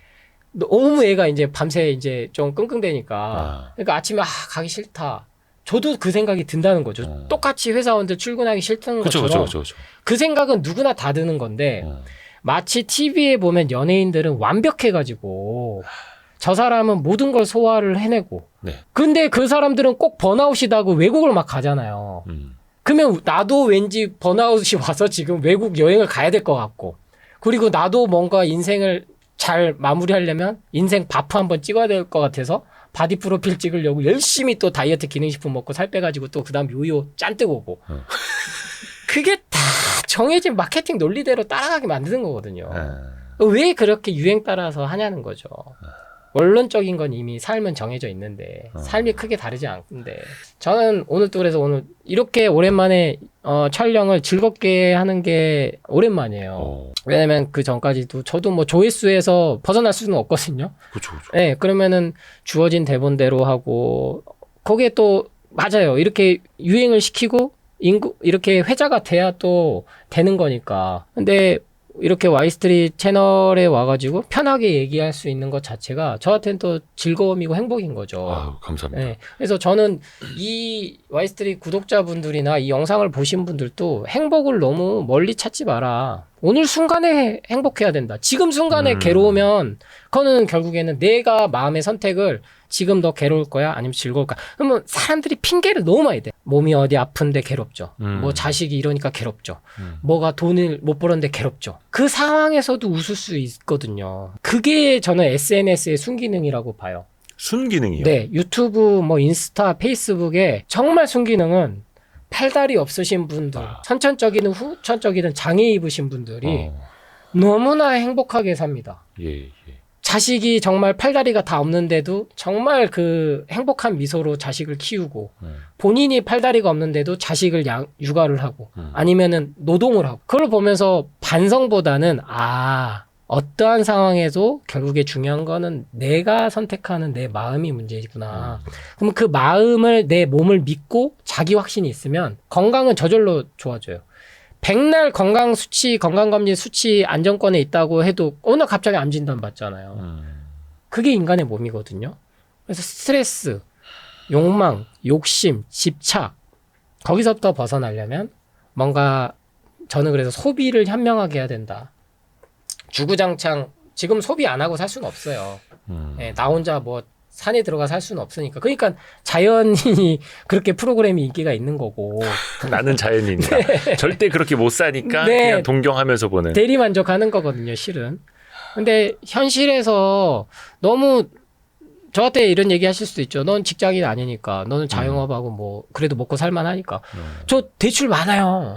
너무 애가 이제 밤새 이제 좀 끙끙대니까 그러니까 아침에 가기 싫다. 저도 그 생각이 든다는 거죠. 똑같이 회사원들 출근하기 싫다는 것처럼 그 생각은 누구나 다 드는 건데 마치 TV에 보면 연예인들은 완벽해가지고 저 사람은 모든 걸 소화를 해내고 네. 근데 그 사람들은 꼭 번아웃이다고 외국을 막 가잖아요. 그러면 나도 왠지 번아웃이 와서 지금 외국 여행을 가야 될 것 같고 그리고 나도 뭔가 인생을 잘 마무리하려면 인생 바프 한번 찍어야 될 것 같아서 바디 프로필 찍으려고 열심히 또 다이어트 기능식품 먹고 살 빼가지고 또 그다음 요요 짠뜩 오고 그게 다 정해진 마케팅 논리대로 따라가게 만드는 거거든요. 왜 그렇게 유행 따라서 하냐는 거죠. 원론적인 건 이미 삶은 정해져 있는데 삶이 크게 다르지 않는데 저는 오늘 또 그래서 오늘 이렇게 오랜만에 촬영을 즐겁게 하는 게 오랜만이에요. 왜냐면 그 전까지도 저도 뭐 조회수에서 벗어날 수는 없거든요. 그렇죠. 네, 그러면은 주어진 대본대로 하고 거기에 또 맞아요. 이렇게 유행을 시키고 인구 이렇게 회자가 돼야 또 되는 거니까. 근데 이렇게 와이스트리 채널에 와가지고 편하게 얘기할 수 있는 것 자체가 저한테는 또 즐거움이고 행복인 거죠. 아유, 감사합니다. 네, 그래서 저는 이 와이스트리 구독자분들이나 이 영상을 보신 분들도 행복을 너무 멀리 찾지 마라. 오늘 순간에 행복해야 된다. 지금 순간에 괴로우면 그거는 결국에는 내가 마음의 선택을 지금 너 괴로울 거야? 아니면 즐거울 거야? 그러면 사람들이 핑계를 너무 많이 대. 몸이 어디 아픈데 괴롭죠. 뭐 자식이 이러니까 괴롭죠. 뭐가 돈을 못 벌었는데 괴롭죠. 그 상황에서도 웃을 수 있거든요. 그게 저는 SNS의 순기능이라고 봐요. 순기능이요? 네. 유튜브, 뭐 인스타, 페이스북에 정말 순기능은 팔다리 없으신 분들, 선천적이든 후천적이든 장애 입으신 분들이 너무나 행복하게 삽니다. 예. 자식이 정말 팔다리가 다 없는데도 정말 그 행복한 미소로 자식을 키우고 본인이 팔다리가 없는데도 자식을 육아를 하고 아니면은 노동을 하고 그걸 보면서 반성보다는 어떠한 상황에도 결국에 중요한 거는 내가 선택하는 내 마음이 문제이구나. 그럼 그 마음을 내 몸을 믿고 자기 확신이 있으면 건강은 저절로 좋아져요. 백날 건강 수치, 건강검진 수치 안정권에 있다고 해도 오늘 갑자기 암 진단 받잖아요. 그게 인간의 몸이거든요. 그래서 스트레스, 욕망, 욕심, 집착 거기서부터 벗어나려면 뭔가 저는 그래서 소비를 현명하게 해야 된다. 주구장창 지금 소비 안 하고 살 수는 없어요. 네, 나 혼자 뭐 산에 들어가 살 수는 없으니까. 그러니까 자연이 그렇게 프로그램이 인기가 있는 거고. 나는 자연인이다. 네. 절대 그렇게 못 사니까 네. 그냥 동경하면서 보는. 대리만족하는 거거든요, 실은. 근데 현실에서 너무 저한테 이런 얘기 하실 수도 있죠. 넌 직장인 아니니까. 너는 자영업하고 뭐 그래도 먹고 살만하니까. 저 대출 많아요.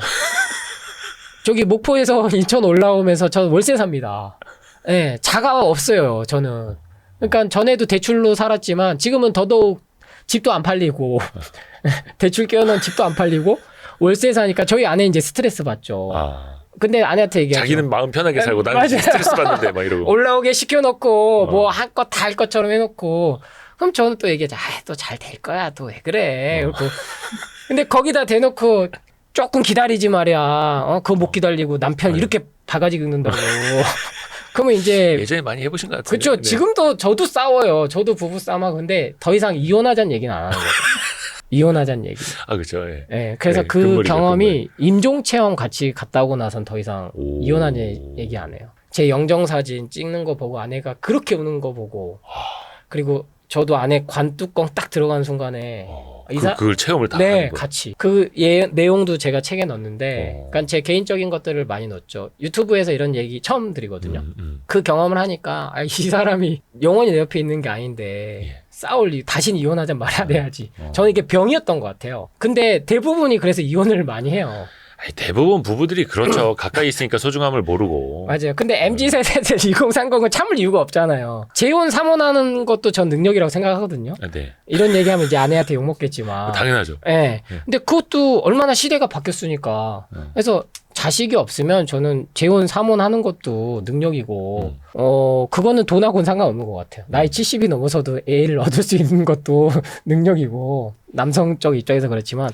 저기 목포에서 인천 올라오면서 저 월세 삽니다. 네, 자가가 없어요, 저는. 그러니까 전에도 대출로 살았지만 지금은 더더욱 집도 안 팔리고 대출 껴놓은 집도 안 팔리고 월세 사니까 저희 아내 이제 스트레스 받죠. 근데 아내한테 얘기하죠. 자기는 마음 편하게 살고 나는 스트레스 받는데 막 이러고. 올라오게 시켜놓고 뭐 한 것 다 할 것처럼 해놓고 그럼 저는 또 얘기하죠. 또 잘 될 거야. 또 왜 그래. 그리고 근데 거기다 대놓고 조금 기다리지 말이야. 그거 못 기다리고 남편 이렇게 바가지 긁는다고. 그러면 이제 예전에 많이 해보신 것 같은데. 그렇죠. 네. 지금도 저도 싸워요. 저도 부부 싸움하고 근데 더 이상 이혼하자는 얘기는 안 하는 거죠. 이혼하자는 얘기. 그렇죠. 예. 네, 그래서 네, 그 금물이죠, 경험이 금물. 임종 체험 같이 갔다 오고 나선 더 이상 이혼하는 얘기 안 해요. 제 영정 사진 찍는 거 보고 아내가 그렇게 우는 거 보고 그리고 저도 아내 관뚜껑 딱 들어가는 순간에 그걸 체험을 다 네, 하는 거예요. 같이. 그 내용도 제가 책에 넣었는데, 그러니까 제 개인적인 것들을 많이 넣었죠. 유튜브에서 이런 얘기 처음 드리거든요. 그 경험을 하니까 이 사람이 영원히 내 옆에 있는 게 아닌데 싸울 이유, 다시는 이혼하자 말 안 해야지. 저는 이게 병이었던 것 같아요. 근데 대부분이 그래서 이혼을 많이 해요. 대부분 부부들이 그렇죠. 가까이 있으니까 소중함을 모르고. 맞아요. 근데 MZ세대들 2030은 참을 이유가 없잖아요. 재혼 삼혼하는 것도 전 능력이라고 생각하거든요. 네. 이런 얘기하면 이제 아내한테 욕먹겠지만. 당연하죠. 네. 근데 그것도 얼마나 시대가 바뀌었으니까. 그래서 자식이 없으면 저는 재혼 삼혼 하는 것도 능력이고 그거는 돈하고는 상관없는 것 같아요. 나이 70이 넘어서도 애를 얻을 수 있는 것도 능력이고 남성적 입장에서 그렇지만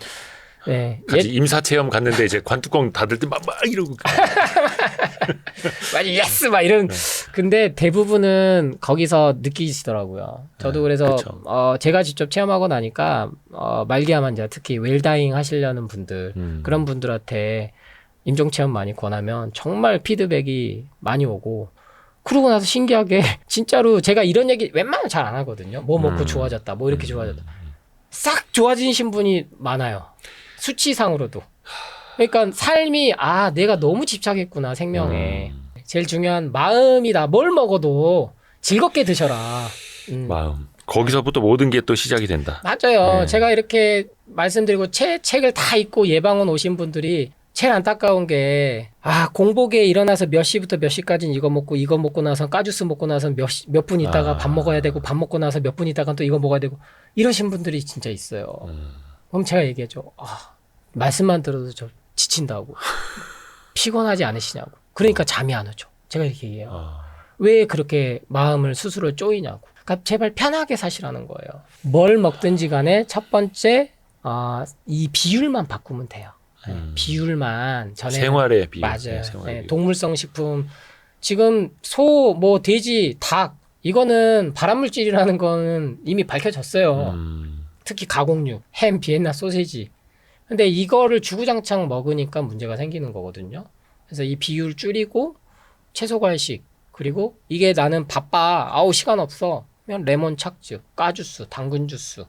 네. 같이 임사체험 갔는데 이제 관뚜껑 닫을 때 막 이러고 많이 예스 막 이런 근데 대부분은 거기서 느끼시더라고요. 저도 그래서 제가 직접 체험하고 나니까 말기암 환자 특히 웰다잉 하시려는 분들 그런 분들한테 임종체험 많이 권하면 정말 피드백이 많이 오고 그러고 나서 신기하게 진짜로 제가 이런 얘기 웬만하면 잘 안 하거든요. 뭐 먹고 좋아졌다 뭐 이렇게 좋아졌다 싹 좋아지신 분이 많아요. 수치상으로도. 그러니까 삶이 내가 너무 집착했구나 생명에. 제일 중요한 마음이다. 뭘 먹어도 즐겁게 드셔라. 마음. 거기서부터 모든 게 또 시작이 된다. 맞아요. 네. 제가 이렇게 말씀드리고 책을 다 읽고 예방원 오신 분들이 제일 안타까운 게 공복에 일어나서 몇 시부터 몇 시까지는 이거 먹고 나서 까주스 먹고 나서 몇 분 있다가 밥 먹어야 되고 밥 먹고 나서 몇 분 있다가 또 이거 먹어야 되고 이러신 분들이 진짜 있어요. 그럼 제가 얘기하죠. 말씀만 들어도 저 지친다고. 피곤하지 않으시냐고. 그러니까 잠이 안 오죠. 제가 이렇게 얘기해요. 왜 그렇게 마음을 스스로 쪼이냐고. 그러니까 제발 편하게 사시라는 거예요. 뭘 먹든지 간에 첫 번째 이 비율만 바꾸면 돼요. 비율만 전에 생활의 비율. 맞아요. 생활의 비율. 동물성 식품 지금 소, 뭐 돼지, 닭 이거는 발암물질이라는 거는 이미 밝혀졌어요. 특히 가공육, 햄, 비엔나 소세지. 근데 이거를 주구장창 먹으니까 문제가 생기는 거거든요. 그래서 이 비율 줄이고 채소 과일식 그리고 이게 나는 바빠 시간 없어 그냥 레몬 착즙, 까주스, 당근 주스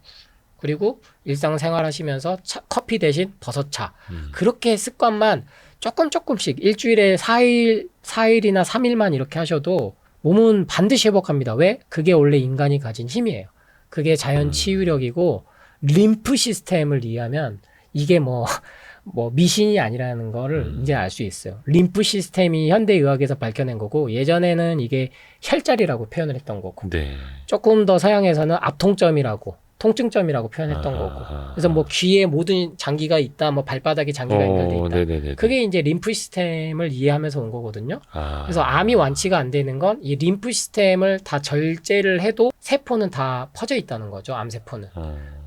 그리고 일상생활 하시면서 커피 대신 버섯차 그렇게 습관만 조금씩 일주일에 4일이나 3일만 이렇게 하셔도 몸은 반드시 회복합니다. 왜? 그게 원래 인간이 가진 힘이에요. 그게 자연 치유력이고 림프 시스템을 이해하면 이게 뭐 미신이 아니라는 거를 이제 알 수 있어요. 림프 시스템이 현대의학에서 밝혀낸 거고 예전에는 이게 혈자리라고 표현을 했던 거고 네. 조금 더 서양에서는 압통점이라고 통증점이라고 표현했던 거고 그래서 뭐 귀에 모든 장기가 있다 뭐 발바닥에 장기가 연결돼 있다 네네네네. 그게 이제 림프 시스템을 이해하면서 온 거거든요. 그래서 암이 완치가 안 되는 건 이 림프 시스템을 다 절제를 해도 세포는 다 퍼져 있다는 거죠. 암세포는.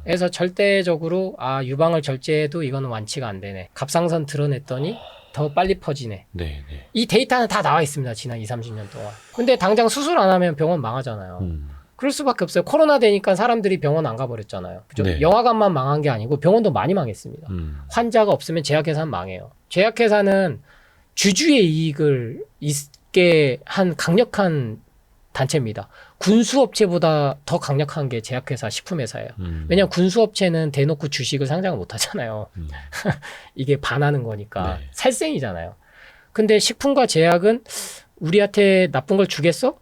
그래서 절대적으로 유방을 절제해도 이거는 완치가 안 되네. 갑상선 드러냈더니 더 빨리 퍼지네. 네. 이 데이터는 다 나와 있습니다. 지난 20-30년 동안. 근데 당장 수술 안 하면 병원 망하잖아요. 그럴 수밖에 없어요. 코로나 되니까 사람들이 병원 안 가버렸잖아요. 그죠? 네. 영화관만 망한 게 아니고 병원도 많이 망했습니다. 환자가 없으면 제약회사는 망해요. 제약회사는 주주의 이익을 있게 한 강력한 단체입니다. 군수업체보다 더 강력한 게 제약회사, 식품회사예요. 왜냐하면 군수업체는 대놓고 주식을 상장을 못 하잖아요. 이게 반하는 거니까. 네. 살생이잖아요. 근데 식품과 제약은 우리한테 나쁜 걸 주겠어?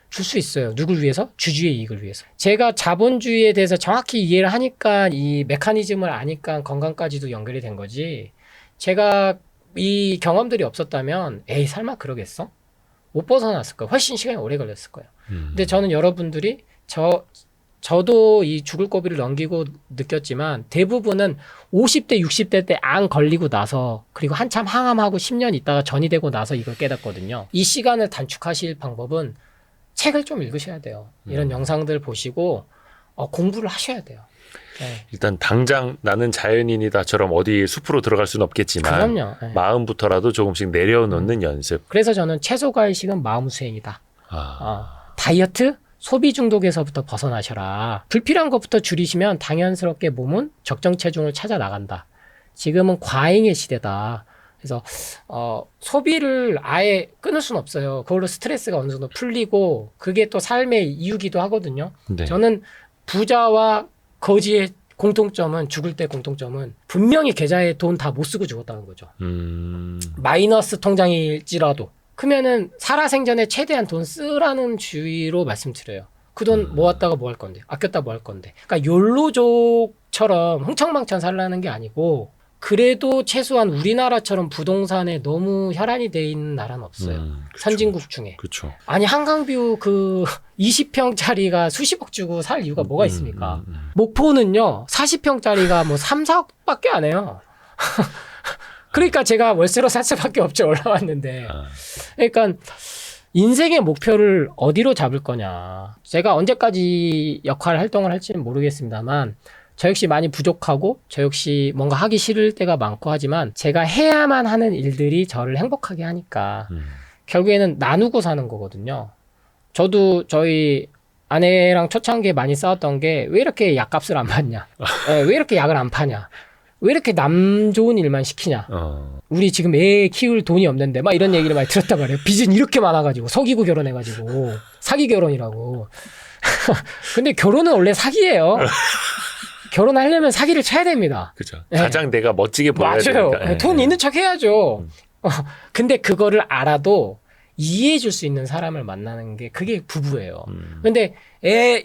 줄 수 있어요. 누굴 위해서? 주주의 이익을 위해서. 제가 자본주의에 대해서 정확히 이해를 하니까 이 메커니즘을 아니까 건강까지도 연결이 된 거지. 제가 이 경험들이 없었다면 설마 그러겠어? 못 벗어났을 거예요. 훨씬 시간이 오래 걸렸을 거예요. 근데 저는 여러분들이 저도 이 죽을 고비를 넘기고 느꼈지만 대부분은 50대, 60대 때 안 걸리고 나서 그리고 한참 항암하고 10년 있다가 전이 되고 나서 이걸 깨닫거든요. 이 시간을 단축하실 방법은 책을 좀 읽으셔야 돼요. 이런 영상들 보시고 공부를 하셔야 돼요. 네. 일단 당장 나는 자연인이다처럼 어디 숲으로 들어갈 수는 없겠지만 그럼요. 네. 마음부터라도 조금씩 내려놓는 연습. 그래서 저는 채소 과일식은 마음 수행이다. 다이어트? 소비 중독에서부터 벗어나셔라. 불필요한 것부터 줄이시면 당연스럽게 몸은 적정 체중을 찾아 나간다. 지금은 과잉의 시대다. 그래서 소비를 아예 끊을 수는 없어요. 그걸로 스트레스가 어느 정도 풀리고 그게 또 삶의 이유기도 하거든요. 네. 저는 부자와 거지의 공통점은 죽을 때 공통점은 분명히 계좌에 돈 다 못 쓰고 죽었다는 거죠. 마이너스 통장일지라도. 그러면은 살아생전에 최대한 돈 쓰라는 주의로 말씀드려요. 그 돈 모았다가 뭐 할 건데, 아꼈다 뭐 할 건데. 그러니까 욜로족처럼 흥청망청 살라는 게 아니고 그래도 최소한 우리나라처럼 부동산에 너무 혈안이 돼 있는 나라는 없어요. 그쵸, 선진국 중에. 그렇죠. 아니 한강뷰 그 20평짜리가 수십억 주고 살 이유가 뭐가 있습니까? 목포는요 40평짜리가 뭐 3, 4억밖에 안 해요. 그러니까 제가 월세로 살 수밖에 없죠. 올라왔는데. 그러니까 인생의 목표를 어디로 잡을 거냐. 제가 언제까지 역할 활동을 할지는 모르겠습니다만 저 역시 많이 부족하고 저 역시 뭔가 하기 싫을 때가 많고 하지만 제가 해야만 하는 일들이 저를 행복하게 하니까 결국에는 나누고 사는 거거든요. 저도 저희 아내랑 초창기에 많이 싸웠던 게 왜 이렇게 약값을 안 받냐. 왜 이렇게 약을 안 파냐. 왜 이렇게 남 좋은 일만 시키냐. 우리 지금 애 키울 돈이 없는데 막 이런 얘기를 많이 들었단 말이에요. 빚은 이렇게 많아가지고 속이고 결혼해가지고 사기 결혼이라고. 근데 결혼은 원래 사기예요. 결혼하려면 사기를 쳐야 됩니다. 그죠. 가장 내가 멋지게 보여야 맞아요. 되니까. 돈 있는 척 해야죠. 근데 그거를 알아도 이해해 줄 수 있는 사람을 만나는 게 그게 부부예요. 근데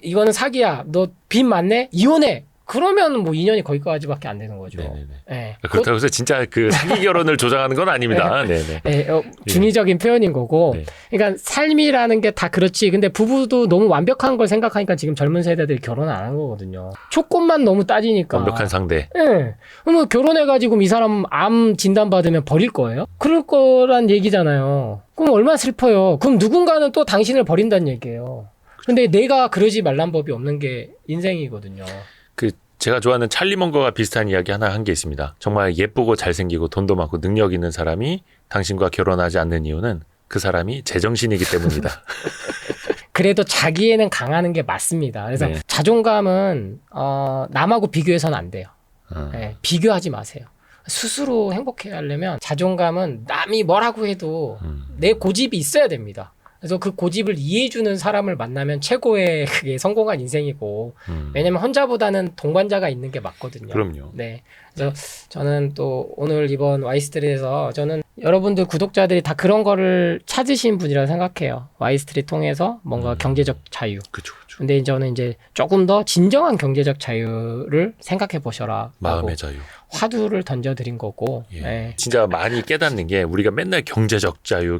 이거는 사기야. 너 빚 많네? 이혼해. 그러면 뭐 2년이 거기까지밖에 안 되는 거죠. 네. 그렇다고 해서 진짜 그 사기 결혼을 조장하는 건 아닙니다. 네네. 중의적인 표현인 거고. 네. 그러니까 삶이라는 게 다 그렇지. 근데 부부도 너무 완벽한 걸 생각하니까 지금 젊은 세대들이 결혼 안 하는 거거든요. 조건만 너무 따지니까. 완벽한 상대. 네. 그러면 결혼해가지고 이 사람 암 진단 받으면 버릴 거예요? 그럴 거란 얘기잖아요. 그럼 얼마나 슬퍼요. 그럼 누군가는 또 당신을 버린다는 얘기예요. 근데 내가 그러지 말란 법이 없는 게 인생이거든요. 제가 좋아하는 찰리 먼거가 비슷한 이야기 하나 한 게 있습니다. 정말 예쁘고 잘생기고 돈도 많고 능력 있는 사람이 당신과 결혼하지 않는 이유는 그 사람이 제정신이기 때문이다. 그래도 자기애는 강하는 게 맞습니다. 그래서 네. 자존감은 남하고 비교해서는 안 돼요. 네, 비교하지 마세요. 스스로 행복해 하려면 자존감은 남이 뭐라고 해도 내 고집이 있어야 됩니다. 그래서 그 고집을 이해해주는 사람을 만나면 최고의 그게 성공한 인생이고, 왜냐면 혼자보다는 동반자가 있는 게 맞거든요. 그럼요. 네. 그래서 저는 또 오늘 이번 와이스트릿에서 저는 여러분들 구독자들이 다 그런 거를 찾으신 분이라 생각해요. 와이스트릿 통해서 뭔가 경제적 자유. 그렇죠. 근데 저는 이제 조금 더 진정한 경제적 자유를 생각해 보셔라. 마음의 자유. 화두를 던져드린 거고. 예. 네. 진짜 많이 깨닫는 게 우리가 맨날 경제적 자유,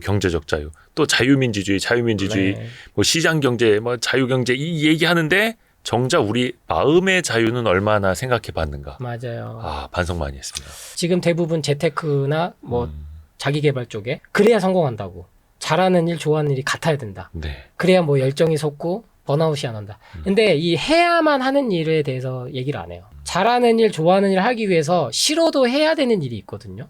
또 자유민주주의, 네. 뭐 시장경제, 뭐 자유경제 이 얘기하는데 정작 우리 마음의 자유는 얼마나 생각해 봤는가. 맞아요. 반성 많이 했습니다. 지금 대부분 재테크나 뭐 자기개발 쪽에 그래야 성공한다고. 잘하는 일, 좋아하는 일이 같아야 된다. 네. 그래야 뭐 열정이 솟고 번아웃이 안 온다. 근데 이 해야만 하는 일에 대해서 얘기를 안 해요. 잘하는 일, 좋아하는 일을 하기 위해서 싫어도 해야 되는 일이 있거든요.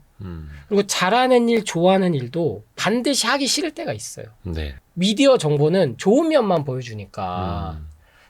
그리고 잘하는 일, 좋아하는 일도 반드시 하기 싫을 때가 있어요. 네. 미디어 정보는 좋은 면만 보여주니까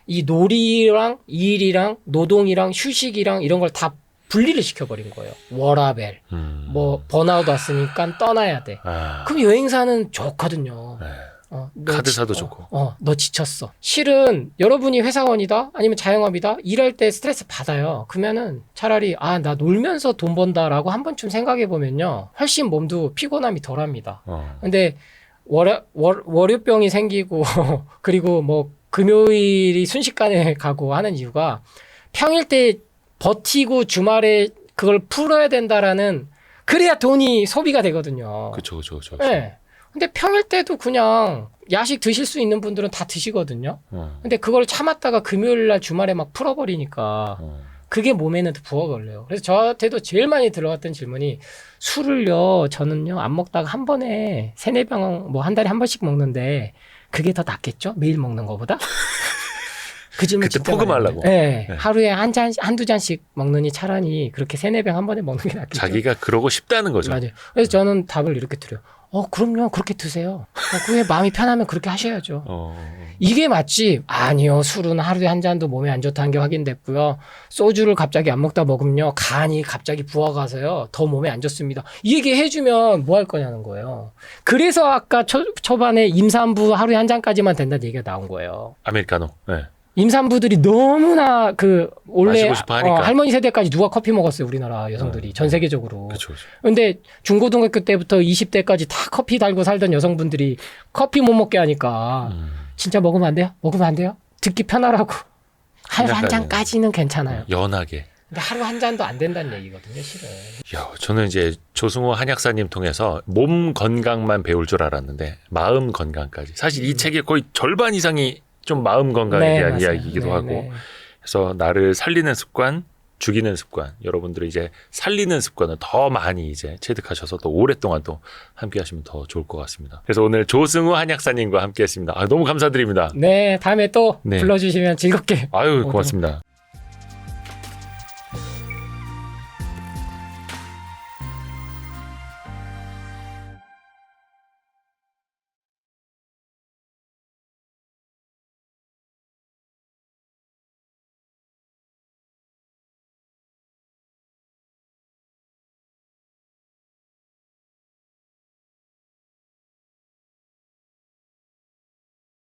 이 놀이랑 일이랑 노동이랑 휴식이랑 이런 걸 다 분리를 시켜버린 거예요. 워라벨, 뭐 번아웃 왔으니까 떠나야 돼. 그럼 여행사는 좋거든요. 네. 너 카드사도 좋고. 너 지쳤어. 실은 여러분이 회사원이다 아니면 자영업이다 일할 때 스트레스 받아요. 그러면은 차라리 나 놀면서 돈 번다라고 한 번쯤 생각해 보면요 훨씬 몸도 피곤함이 덜합니다. 근데 월요병이 생기고 그리고 뭐 금요일이 순식간에 가고 하는 이유가 평일 때 버티고 주말에 그걸 풀어야 된다라는 그래야 돈이 소비가 되거든요. 그렇죠. 네. 근데 평일 때도 그냥 야식 드실 수 있는 분들은 다 드시거든요. 근데 그걸 참았다가 금요일 날 주말에 막 풀어버리니까 그게 몸에는 더 부하가 걸려요. 그래서 저한테도 제일 많이 들어왔던 질문이 술을요, 저는요, 안 먹다가 한 번에 3-4병 뭐 한 달에 한 번씩 먹는데 그게 더 낫겠죠? 매일 먹는 거보다? 그 질문 그때 진짜 포금하려고. 네. 하루에 한두 잔씩 먹느니 차라리 그렇게 3-4병 한 번에 먹는 게 낫겠죠. 자기가 그러고 싶다는 거죠. 맞아요. 그래서 저는 답을 이렇게 드려요. 그럼요. 그렇게 드세요. 그게 마음이 편하면 그렇게 하셔야죠. 이게 맞지? 아니요. 술은 하루에 한 잔도 몸에 안 좋다는 게 확인됐고요. 소주를 갑자기 안 먹다 먹으면요. 간이 갑자기 부어가서요. 더 몸에 안 좋습니다. 이 얘기 해주면 뭐 할 거냐는 거예요. 그래서 아까 초반에 임산부 하루에 한 잔까지만 된다는 얘기가 나온 거예요. 아메리카노. 네. 임산부들이 너무나 원래 마시고 싶어 하니까. 할머니 세대까지 누가 커피 먹었어요. 우리나라 여성들이 전 세계적으로. 그렇죠. 근데 중고등학교 때부터 20대까지 다 커피 달고 살던 여성분들이 커피 못 먹게 하니까 진짜 먹으면 안 돼요? 먹으면 안 돼요? 듣기 편하라고. 하루 한 잔까지는 괜찮아요. 연하게. 근데 하루 한 잔도 안 된다는 얘기거든요, 실은. 저는 이제 조승호 한약사님 통해서 몸 건강만 배울 줄 알았는데 마음 건강까지. 사실 이 책의 거의 절반 이상이 좀 마음 건강에 대한 이야기이기도 하고. 그래서 나를 살리는 습관, 죽이는 습관, 여러분들이 이제 살리는 습관을 더 많이 이제 체득하셔서 또 오랫동안 또 함께 하시면 더 좋을 것 같습니다. 그래서 오늘 조승우 한약사님과 함께 했습니다. 너무 감사드립니다. 네, 다음에 또 네. 불러주시면 즐겁게. 아유, 고맙습니다.